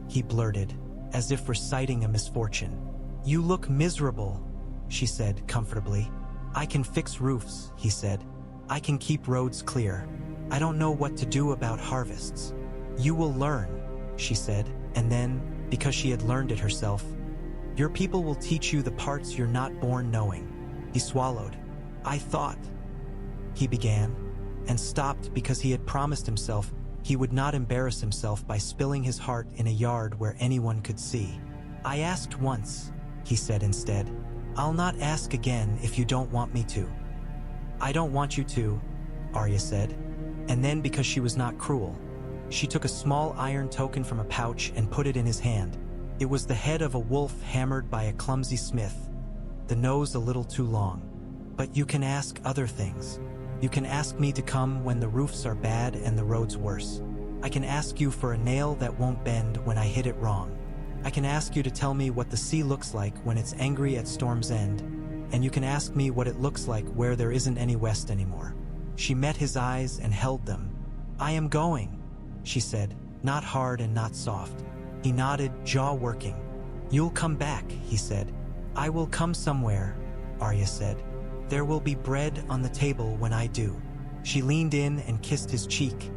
he blurted, as if reciting a misfortune. "You look miserable," she said comfortably. "I can fix roofs," he said. "I can keep roads clear. I don't know what to do about harvests." "You will learn," she said, and then, because she had learned it herself, "Your people will teach you the parts you're not born knowing." He swallowed. "I thought," he began, and stopped because he had promised himself he would not embarrass himself by spilling his heart in a yard where anyone could see. "I asked once," he said instead. "I'll not ask again if you don't want me to." "I don't want you to," Arya said, and then because she was not cruel, She took a small iron token from a pouch and put it in his hand. It was the head of a wolf hammered by a clumsy smith, the nose a little too long. But you can ask other things. You can ask me to come when the roofs are bad and the roads worse. I can ask you for a nail that won't bend when I hit it wrong. I can ask you to tell me what the sea looks like when it's angry at storm's end, and you can ask me what it looks like where there isn't any west anymore. She met his eyes and held them. I am going, she said, not hard and not soft. He nodded, jaw working. You'll come back, he said. I will come somewhere, Arya said. There will be bread on the table when I do. She leaned in and kissed his cheek.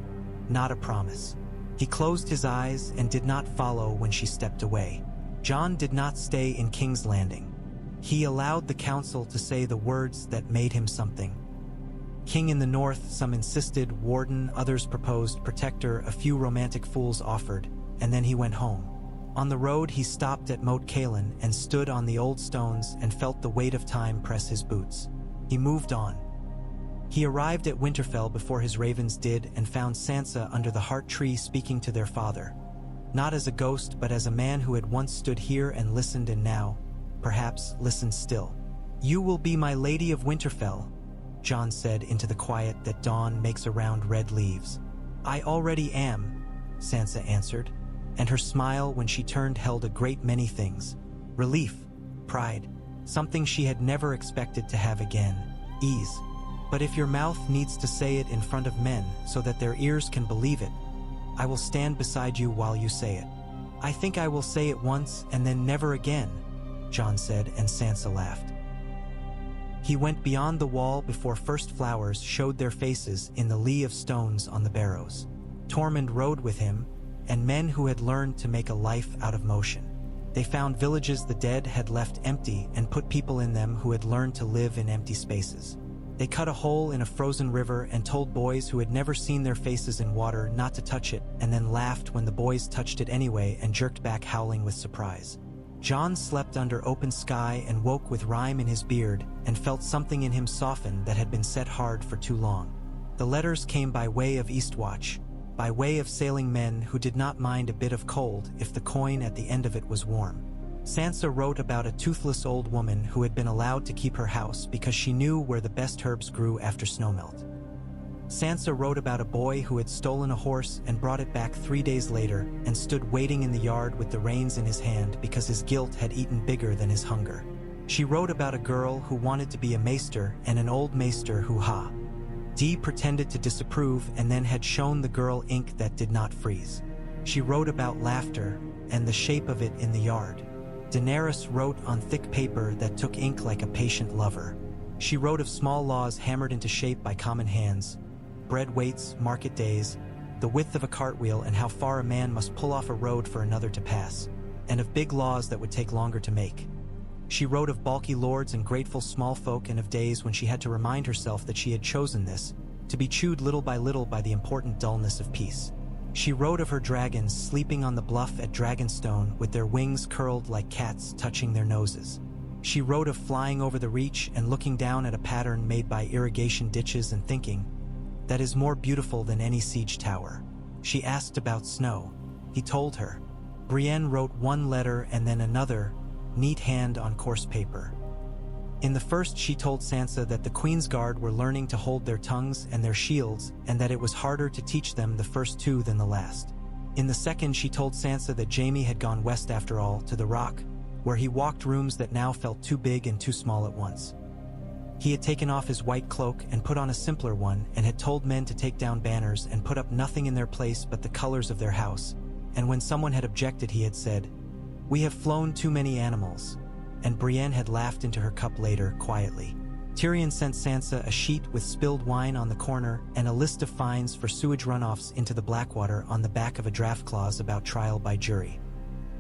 Not a promise. He closed his eyes and did not follow when she stepped away. Jon did not stay in King's Landing. He allowed the council to say the words that made him something. King in the north, some insisted, warden, others proposed, protector, a few romantic fools offered, and then he went home. On the road he stopped at Moat Cailin and stood on the old stones and felt the weight of time press his boots. He moved on. He arrived at Winterfell before his ravens did and found Sansa under the heart tree speaking to their father. Not as a ghost, but as a man who had once stood here and listened and now, perhaps, listens still. You will be my Lady of Winterfell, Jon said into the quiet that dawn makes around red leaves. I already am, Sansa answered, and her smile when she turned held a great many things. Relief, pride, something she had never expected to have again, ease. But if your mouth needs to say it in front of men so that their ears can believe it, I will stand beside you while you say it. I think I will say it once and then never again, Jon said, and Sansa laughed. He went beyond the wall before first flowers showed their faces in the lee of stones on the barrows. Tormund rode with him, and men who had learned to make a life out of motion. They found villages the dead had left empty and put people in them who had learned to live in empty spaces. They cut a hole in a frozen river and told boys who had never seen their faces in water not to touch it, and then laughed when the boys touched it anyway and jerked back howling with surprise. Jon slept under open sky and woke with rime in his beard and felt something in him soften that had been set hard for too long. The letters came by way of Eastwatch, by way of sailing men who did not mind a bit of cold if the coin at the end of it was warm. Sansa wrote about a toothless old woman who had been allowed to keep her house because she knew where the best herbs grew after snowmelt. Sansa wrote about a boy who had stolen a horse and brought it back 3 days later and stood waiting in the yard with the reins in his hand because his guilt had eaten bigger than his hunger. She wrote about a girl who wanted to be a maester and an old maester who pretended to disapprove and then had shown the girl ink that did not freeze. She wrote about laughter and the shape of it in the yard. Daenerys wrote on thick paper that took ink like a patient lover. She wrote of small laws hammered into shape by common hands, bread weights, market days, the width of a cartwheel and how far a man must pull off a road for another to pass, and of big laws that would take longer to make. She wrote of balky lords and grateful small folk and of days when she had to remind herself that she had chosen this, to be chewed little by the important dullness of peace. She wrote of her dragons sleeping on the bluff at Dragonstone with their wings curled like cats touching their noses. She wrote of flying over the reach and looking down at a pattern made by irrigation ditches and thinking, that is more beautiful than any siege tower. She asked about snow. He told her. Brienne wrote one letter and then another, neat hand on coarse paper. In the first she told Sansa that the Queen's Guard were learning to hold their tongues and their shields and that it was harder to teach them the first two than the last. In the second she told Sansa that Jaime had gone west after all, to the Rock, where he walked rooms that now felt too big and too small at once. He had taken off his white cloak and put on a simpler one and had told men to take down banners and put up nothing in their place but the colors of their house, and when someone had objected he had said, "We have flown too many animals," and Brienne had laughed into her cup later, quietly. Tyrion sent Sansa a sheet with spilled wine on the corner and a list of fines for sewage runoffs into the Blackwater on the back of a draft clause about trial by jury.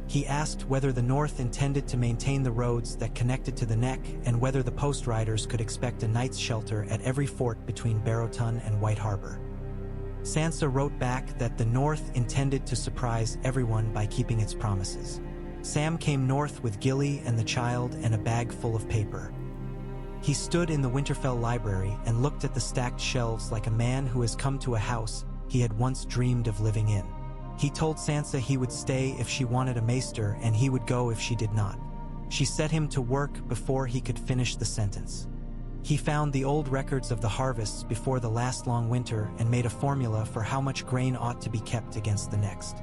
He asked whether the North intended to maintain the roads that connected to the Neck and whether the post riders could expect a night's shelter at every fort between Barrowton and White Harbor. Sansa wrote back that the North intended to surprise everyone by keeping its promises. Sam came north with Gilly and the child and a bag full of paper. He stood in the Winterfell library and looked at the stacked shelves like a man who has come to a house he had once dreamed of living in. He told Sansa he would stay if she wanted a maester and he would go if she did not. She set him to work before he could finish the sentence. He found the old records of the harvests before the last long winter and made a formula for how much grain ought to be kept against the next.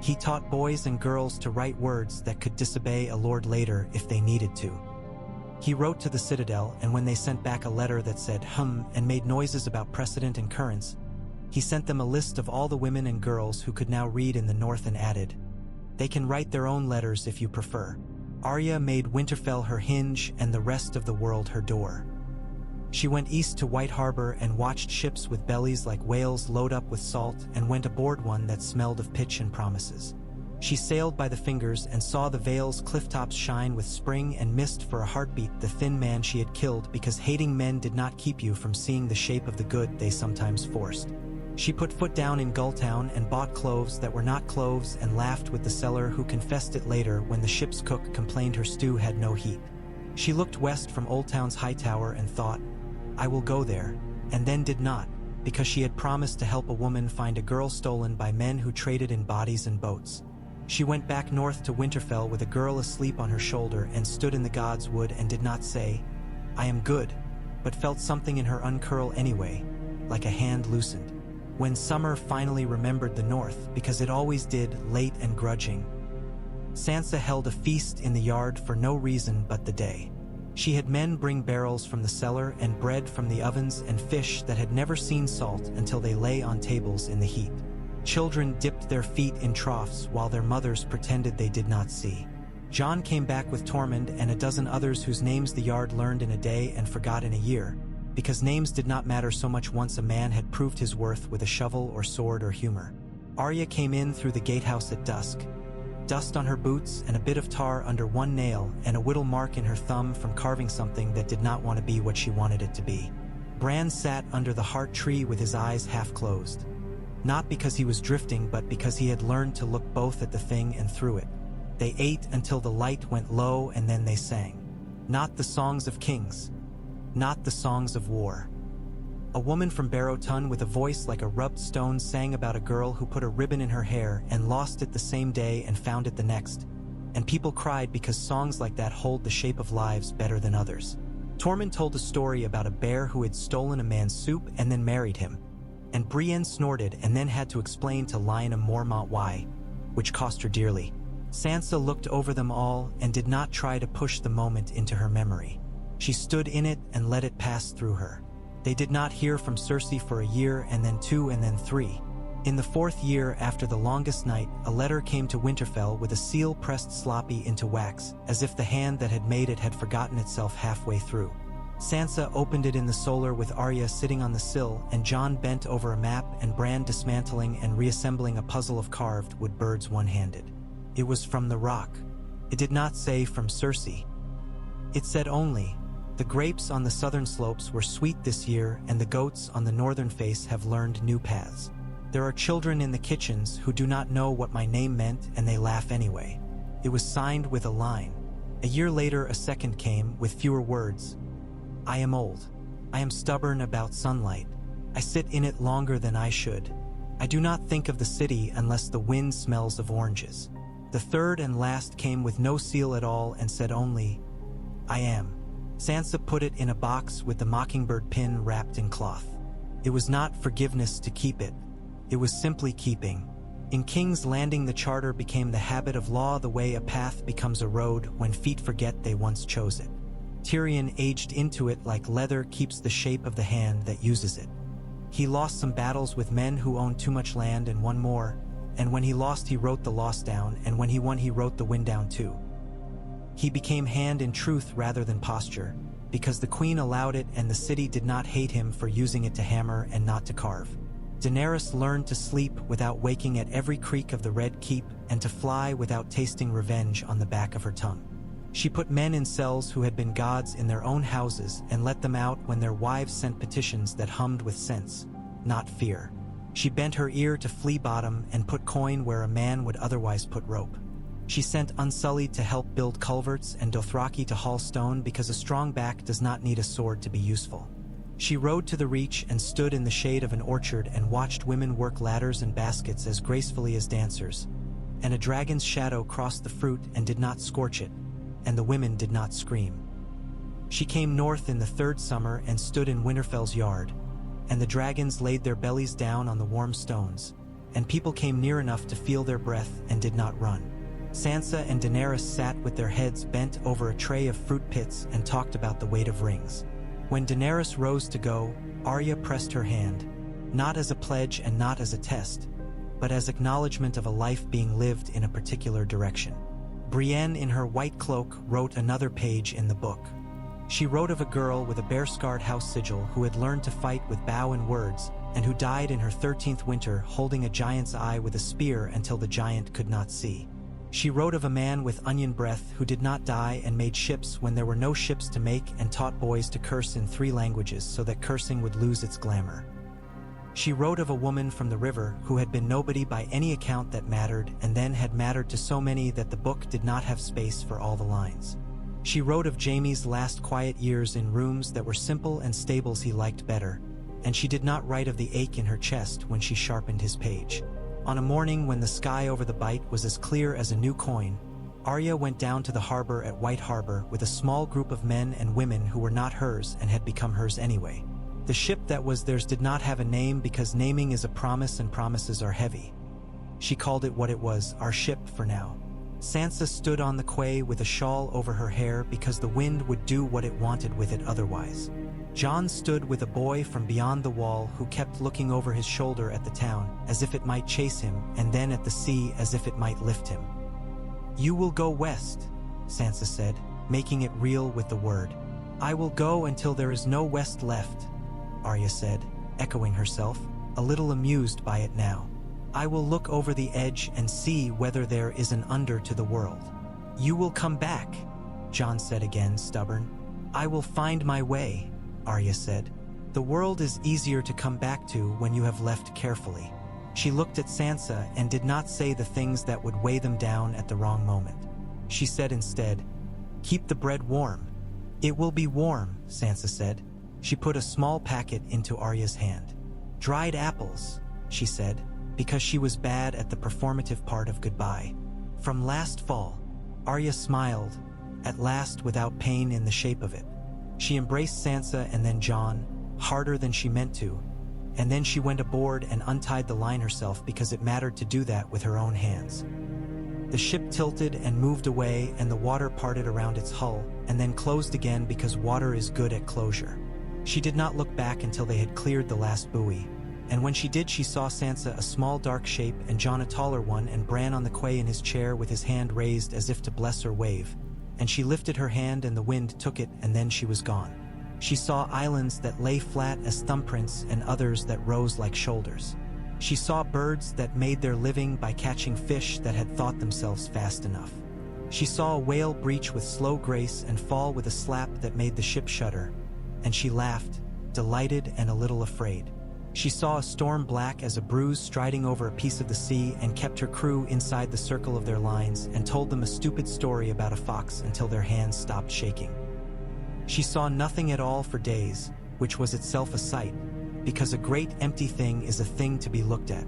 He taught boys and girls to write words that could disobey a lord later if they needed to. He wrote to the citadel, and when they sent back a letter that said and made noises about precedent and currents, he sent them a list of all the women and girls who could now read in the north and added, "They can write their own letters if you prefer." Arya made Winterfell her hinge and the rest of the world her door. She went east to White Harbor and watched ships with bellies like whales load up with salt and went aboard one that smelled of pitch and promises. She sailed by the fingers and saw the Vale's clifftops shine with spring and mist for a heartbeat the thin man she had killed because hating men did not keep you from seeing the shape of the good they sometimes forced. She put foot down in Gulltown and bought cloves that were not cloves and laughed with the seller who confessed it later when the ship's cook complained her stew had no heat. She looked west from Old Town's high tower and thought, "I will go there," and then did not, because she had promised to help a woman find a girl stolen by men who traded in bodies and boats. She went back north to Winterfell with a girl asleep on her shoulder and stood in the God's Wood and did not say, "I am good," but felt something in her uncurl anyway, like a hand loosened. When summer finally remembered the north, because it always did, late and grudging, Sansa held a feast in the yard for no reason but the day. She had men bring barrels from the cellar and bread from the ovens and fish that had never seen salt until they lay on tables in the heat. Children dipped their feet in troughs while their mothers pretended they did not see. Jon came back with Tormund and a dozen others whose names the yard learned in a day and forgot in a year, because names did not matter so much once a man had proved his worth with a shovel or sword or humor. Arya came in through the gatehouse at dusk, dust on her boots and a bit of tar under one nail and a whittle mark in her thumb from carving something that did not want to be what she wanted it to be. Bran sat under the heart tree with his eyes half closed. Not because he was drifting, but because he had learned to look both at the thing and through it. They ate until the light went low and then they sang. Not the songs of kings. Not the songs of war. A woman from Barrowton with a voice like a rubbed stone sang about a girl who put a ribbon in her hair and lost it the same day and found it the next. And people cried because songs like that hold the shape of lives better than others. Tormund told a story about a bear who had stolen a man's soup and then married him. And Brienne snorted and then had to explain to Lyanna Mormont why, which cost her dearly. Sansa looked over them all and did not try to push the moment into her memory. She stood in it and let it pass through her. They did not hear from Cersei for a year and then 2 and then 3. In the 4th year after the longest night, a letter came to Winterfell with a seal pressed sloppy into wax, as if the hand that had made it had forgotten itself halfway through. Sansa opened it in the solar with Arya sitting on the sill and Jon bent over a map and Bran dismantling and reassembling a puzzle of carved wood birds one-handed. It was from the rock. It did not say from Cersei. It said only, "The grapes on the southern slopes were sweet this year and the goats on the northern face have learned new paths. There are children in the kitchens who do not know what my name meant and they laugh anyway." It was signed with a line. A year later a second came with fewer words. "I am old. I am stubborn about sunlight. I sit in it longer than I should. I do not think of the city unless the wind smells of oranges." The third and last came with no seal at all and said only, "I am." Sansa put it in a box with the mockingbird pin wrapped in cloth. It was not forgiveness to keep it. It was simply keeping. In King's Landing the charter became the habit of law the way a path becomes a road when feet forget they once chose it. Tyrion aged into it like leather keeps the shape of the hand that uses it. He lost some battles with men who owned too much land and won more, and when he lost he wrote the loss down, and when he won he wrote the win down too. He became hand in truth rather than posture, because the queen allowed it and the city did not hate him for using it to hammer and not to carve. Daenerys learned to sleep without waking at every creak of the Red Keep and to fly without tasting revenge on the back of her tongue. She put men in cells who had been gods in their own houses and let them out when their wives sent petitions that hummed with sense, not fear. She bent her ear to flea bottom and put coin where a man would otherwise put rope. She sent Unsullied to help build culverts and Dothraki to haul stone because a strong back does not need a sword to be useful. She rode to the reach and stood in the shade of an orchard and watched women work ladders and baskets as gracefully as dancers. And a dragon's shadow crossed the fruit and did not scorch it, and the women did not scream. She came north in the third summer and stood in Winterfell's yard, and the dragons laid their bellies down on the warm stones, and people came near enough to feel their breath and did not run. Sansa and Daenerys sat with their heads bent over a tray of fruit pits and talked about the weight of rings. When Daenerys rose to go, Arya pressed her hand, not as a pledge and not as a test, but as acknowledgement of a life being lived in a particular direction. Brienne, in her white cloak, wrote another page in the book. She wrote of a girl with a bear-scarred house sigil who had learned to fight with bow and words, and who died in her 13th winter holding a giant's eye with a spear until the giant could not see. She wrote of a man with onion breath who did not die and made ships when there were no ships to make, and taught boys to curse in 3 languages so that cursing would lose its glamour. She wrote of a woman from the river who had been nobody by any account that mattered, and then had mattered to so many that the book did not have space for all the lines. She wrote of Jaime's last quiet years in rooms that were simple and stables he liked better, and she did not write of the ache in her chest when she sharpened his page. On a morning when the sky over the Bight was as clear as a new coin, Arya went down to the harbor at White Harbor with a small group of men and women who were not hers and had become hers anyway. The ship that was theirs did not have a name because naming is a promise and promises are heavy. She called it what it was, our ship for now. Sansa stood on the quay with a shawl over her hair because the wind would do what it wanted with it otherwise. Jon stood with a boy from beyond the wall who kept looking over his shoulder at the town as if it might chase him, and then at the sea as if it might lift him. "You will go west," Sansa said, making it real with the word. "I will go until there is no west left," Arya said, echoing herself, a little amused by it now. "I will look over the edge and see whether there is an under to the world." "You will come back," Jon said again, stubborn. "I will find my way," Arya said. "The world is easier to come back to when you have left carefully." She looked at Sansa and did not say the things that would weigh them down at the wrong moment. She said instead, "Keep the bread warm." "It will be warm," Sansa said. She put a small packet into Arya's hand. "Dried apples," she said, because she was bad at the performative part of goodbye. "From last fall." Arya smiled, at last without pain in the shape of it. She embraced Sansa and then Jon, harder than she meant to, and then she went aboard and untied the line herself because it mattered to do that with her own hands. The ship tilted and moved away, and the water parted around its hull, and then closed again because water is good at closure. She did not look back until they had cleared the last buoy, and when she did she saw Sansa, a small dark shape, and Jon a taller one, and Bran on the quay in his chair with his hand raised as if to bless or wave. And she lifted her hand and the wind took it, and then she was gone. She saw islands that lay flat as thumbprints and others that rose like shoulders. She saw birds that made their living by catching fish that had thought themselves fast enough. She saw a whale breach with slow grace and fall with a slap that made the ship shudder, and she laughed, delighted and a little afraid. She saw a storm black as a bruise striding over a piece of the sea, and kept her crew inside the circle of their lines and told them a stupid story about a fox until their hands stopped shaking. She saw nothing at all for days, which was itself a sight, because a great empty thing is a thing to be looked at.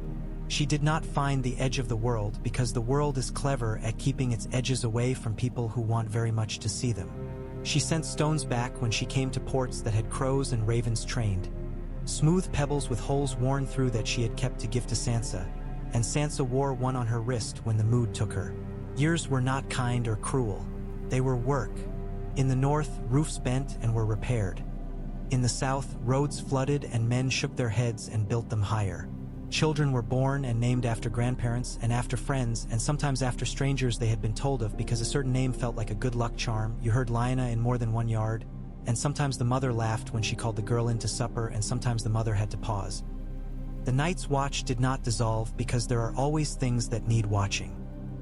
She did not find the edge of the world because the world is clever at keeping its edges away from people who want very much to see them. She sent stones back when she came to ports that had crows and ravens trained, smooth pebbles with holes worn through that she had kept to give to Sansa, and Sansa wore one on her wrist when the mood took her. Years were not kind or cruel. They were work. In the north, roofs bent and were repaired. In the south, roads flooded and men shook their heads and built them higher. Children were born and named after grandparents and after friends, and sometimes after strangers they had been told of because a certain name felt like a good luck charm. You heard Lyanna in more than one yard, and sometimes the mother laughed when she called the girl in to supper, and sometimes the mother had to pause. The night's watch did not dissolve because there are always things that need watching.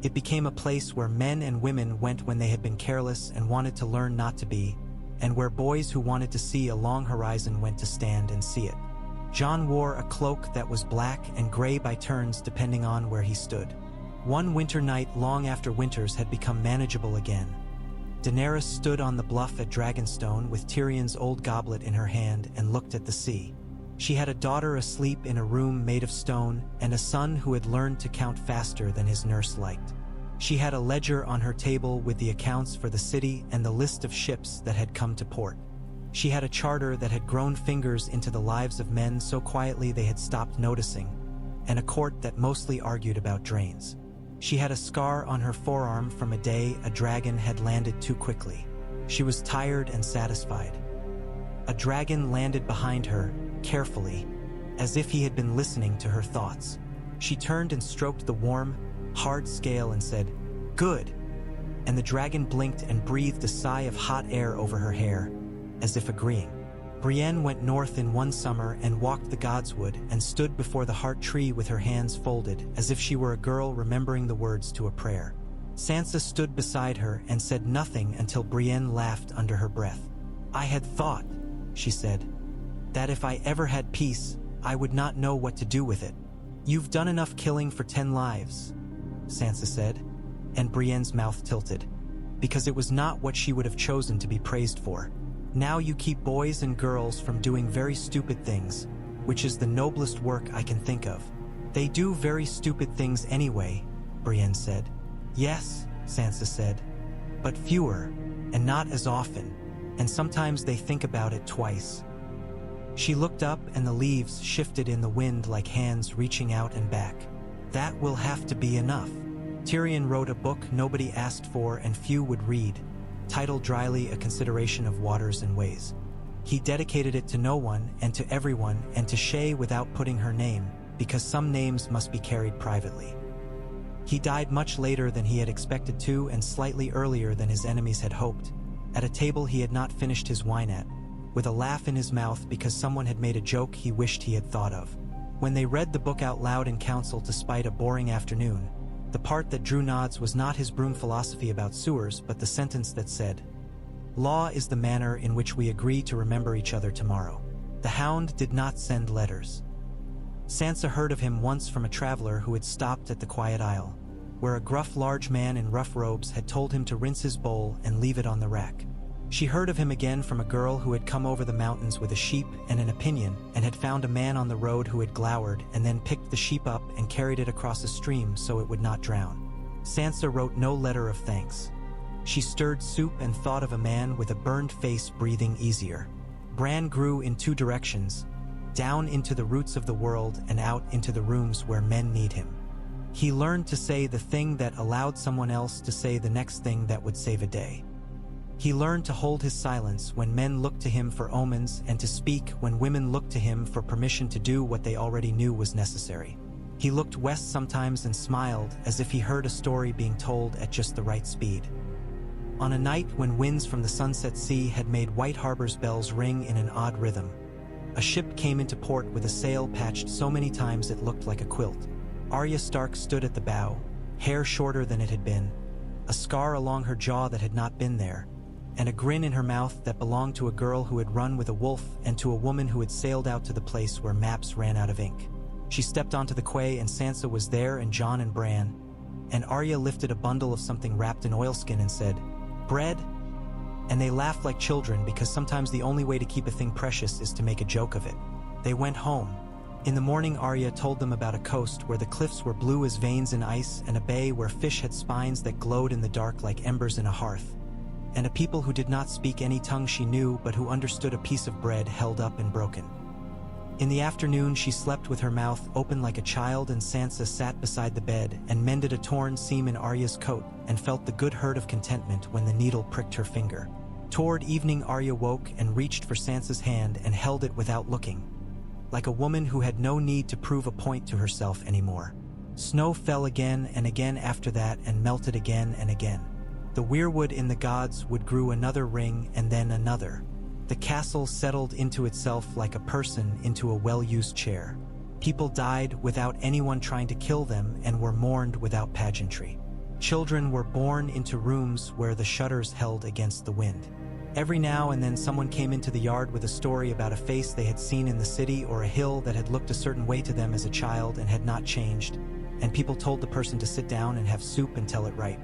It became a place where men and women went when they had been careless and wanted to learn not to be, and where boys who wanted to see a long horizon went to stand and see it. Jon wore a cloak that was black and gray by turns depending on where he stood. One winter night long after winters had become manageable again, Daenerys stood on the bluff at Dragonstone with Tyrion's old goblet in her hand and looked at the sea. She had a daughter asleep in a room made of stone and a son who had learned to count faster than his nurse liked. She had a ledger on her table with the accounts for the city and the list of ships that had come to port. She had a charter that had grown fingers into the lives of men so quietly they had stopped noticing, and a court that mostly argued about drains. She had a scar on her forearm from a day a dragon had landed too quickly. She was tired and satisfied. A dragon landed behind her, carefully, as if he had been listening to her thoughts. She turned and stroked the warm, hard scale and said, "Good." And the dragon blinked and breathed a sigh of hot air over her hair, as if agreeing. Brienne went north in one summer and walked the godswood and stood before the heart tree with her hands folded, as if she were a girl remembering the words to a prayer. Sansa stood beside her and said nothing until Brienne laughed under her breath. "I had thought," she said, "that if I ever had peace, I would not know what to do with it." "You've done enough killing for 10 lives, Sansa said, and Brienne's mouth tilted, because it was not what she would have chosen to be praised for. "Now you keep boys and girls from doing very stupid things, which is the noblest work I can think of." "They do very stupid things anyway," Brienne said. "Yes," Sansa said, "but fewer, and not as often, and sometimes they think about it twice." She looked up and the leaves shifted in the wind like hands reaching out and back. "That will have to be enough." Tyrion wrote a book nobody asked for and few would read, titled dryly A Consideration of Waters and Ways. He dedicated it to no one and to everyone and to Shay without putting her name, because some names must be carried privately. He died much later than he had expected to and slightly earlier than his enemies had hoped, at a table he had not finished his wine at, with a laugh in his mouth because someone had made a joke he wished he had thought of. When they read the book out loud in council to spite a boring afternoon, the part that drew nods was not his broom philosophy about sewers, but the sentence that said, "Law is the manner in which we agree to remember each other tomorrow." The Hound did not send letters. Sansa heard of him once from a traveler who had stopped at the Quiet Isle, where a gruff large man in rough robes had told him to rinse his bowl and leave it on the rack. She heard of him again from a girl who had come over the mountains with a sheep and an opinion and had found a man on the road who had glowered and then picked the sheep up and carried it across a stream so it would not drown. Sansa wrote no letter of thanks. She stirred soup and thought of a man with a burned face breathing easier. Bran grew in 2 directions, down into the roots of the world and out into the rooms where men need him. He learned to say the thing that allowed someone else to say the next thing that would save a day. He learned to hold his silence when men looked to him for omens and to speak when women looked to him for permission to do what they already knew was necessary. He looked west sometimes and smiled as if he heard a story being told at just the right speed. On a night when winds from the sunset sea had made White Harbor's bells ring in an odd rhythm, a ship came into port with a sail patched so many times it looked like a quilt. Arya Stark stood at the bow, hair shorter than it had been, a scar along her jaw that had not been there, and a grin in her mouth that belonged to a girl who had run with a wolf and to a woman who had sailed out to the place where maps ran out of ink. She stepped onto the quay and Sansa was there and Jon and Bran, and Arya lifted a bundle of something wrapped in oilskin and said, "Bread?" And they laughed like children because sometimes the only way to keep a thing precious is to make a joke of it. They went home. In the morning Arya told them about a coast where the cliffs were blue as veins in ice and a bay where fish had spines that glowed in the dark like embers in a hearth, and a people who did not speak any tongue she knew but who understood a piece of bread held up and broken. In the afternoon she slept with her mouth open like a child and Sansa sat beside the bed and mended a torn seam in Arya's coat and felt the good hurt of contentment when the needle pricked her finger. Toward evening Arya woke and reached for Sansa's hand and held it without looking, like a woman who had no need to prove a point to herself anymore. Snow fell again and again after that and melted again and again. The weirwood in the gods wood grew another ring and then another. The castle settled into itself like a person into a well-used chair. People died without anyone trying to kill them and were mourned without pageantry. Children were born into rooms where the shutters held against the wind. Every now and then someone came into the yard with a story about a face they had seen in the city or a hill that had looked a certain way to them as a child and had not changed, and people told the person to sit down and have soup and tell it right.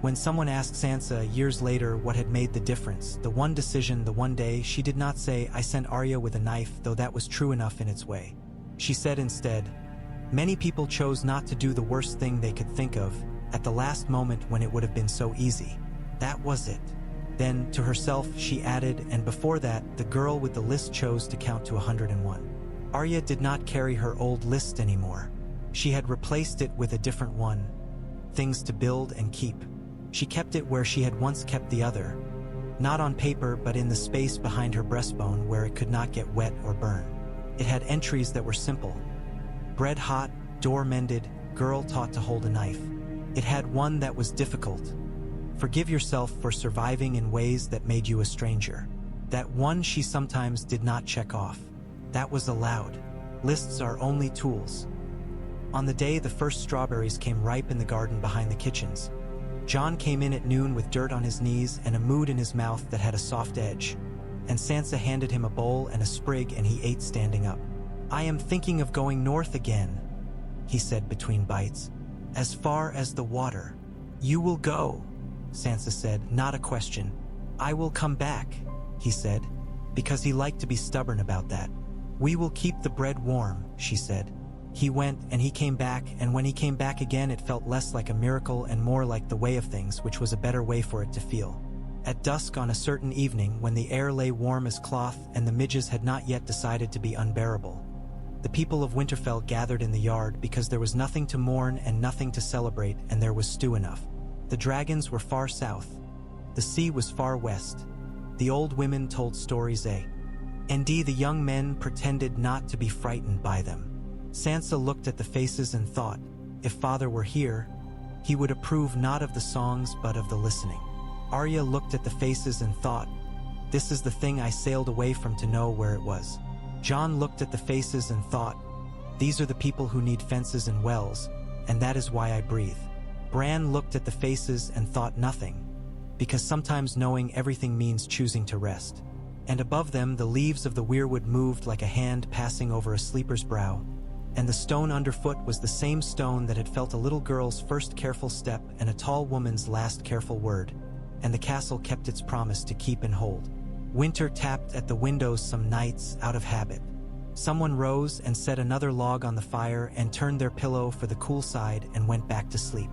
When someone asked Sansa years later what had made the difference, the one decision, the one day, she did not say, "I sent Arya with a knife," though that was true enough in its way. She said instead, "Many people chose not to do the worst thing they could think of, at the last moment when it would have been so easy. That was it." Then, to herself, she added, "And before that, the girl with the list chose to count to 101. Arya did not carry her old list anymore. She had replaced it with a different one. Things to build and keep. She kept it where she had once kept the other. Not on paper, but in the space behind her breastbone where it could not get wet or burn. It had entries that were simple. Bread hot, door mended, girl taught to hold a knife. It had one that was difficult. Forgive yourself for surviving in ways that made you a stranger. That one she sometimes did not check off. That was allowed. Lists are only tools." On the day the first strawberries came ripe in the garden behind the kitchens, Jon came in at noon with dirt on his knees and a mood in his mouth that had a soft edge, and Sansa handed him a bowl and a sprig and he ate standing up. "I am thinking of going north again," he said between bites. "As far as the water." "You will go," Sansa said, not a question. "I will come back," he said, because he liked to be stubborn about that. "We will keep the bread warm," she said. He went and he came back, and when he came back again it felt less like a miracle and more like the way of things, which was a better way for it to feel. At dusk on a certain evening, when the air lay warm as cloth and the midges had not yet decided to be unbearable, the people of Winterfell gathered in the yard because there was nothing to mourn and nothing to celebrate, and there was stew enough. The dragons were far south. The sea was far west. The old women told stories, and the young men pretended not to be frightened by them. Sansa looked at the faces and thought, if father were here, he would approve not of the songs but of the listening. Arya looked at the faces and thought, this is the thing I sailed away from to know where it was. Jon looked at the faces and thought, these are the people who need fences and wells, and that is why I breathe. Bran looked at the faces and thought nothing, because sometimes knowing everything means choosing to rest. And above them the leaves of the weirwood moved like a hand passing over a sleeper's brow, and the stone underfoot was the same stone that had felt a little girl's first careful step and a tall woman's last careful word, and the castle kept its promise to keep and hold. Winter tapped at the windows some nights out of habit. Someone rose and set another log on the fire and turned their pillow for the cool side and went back to sleep.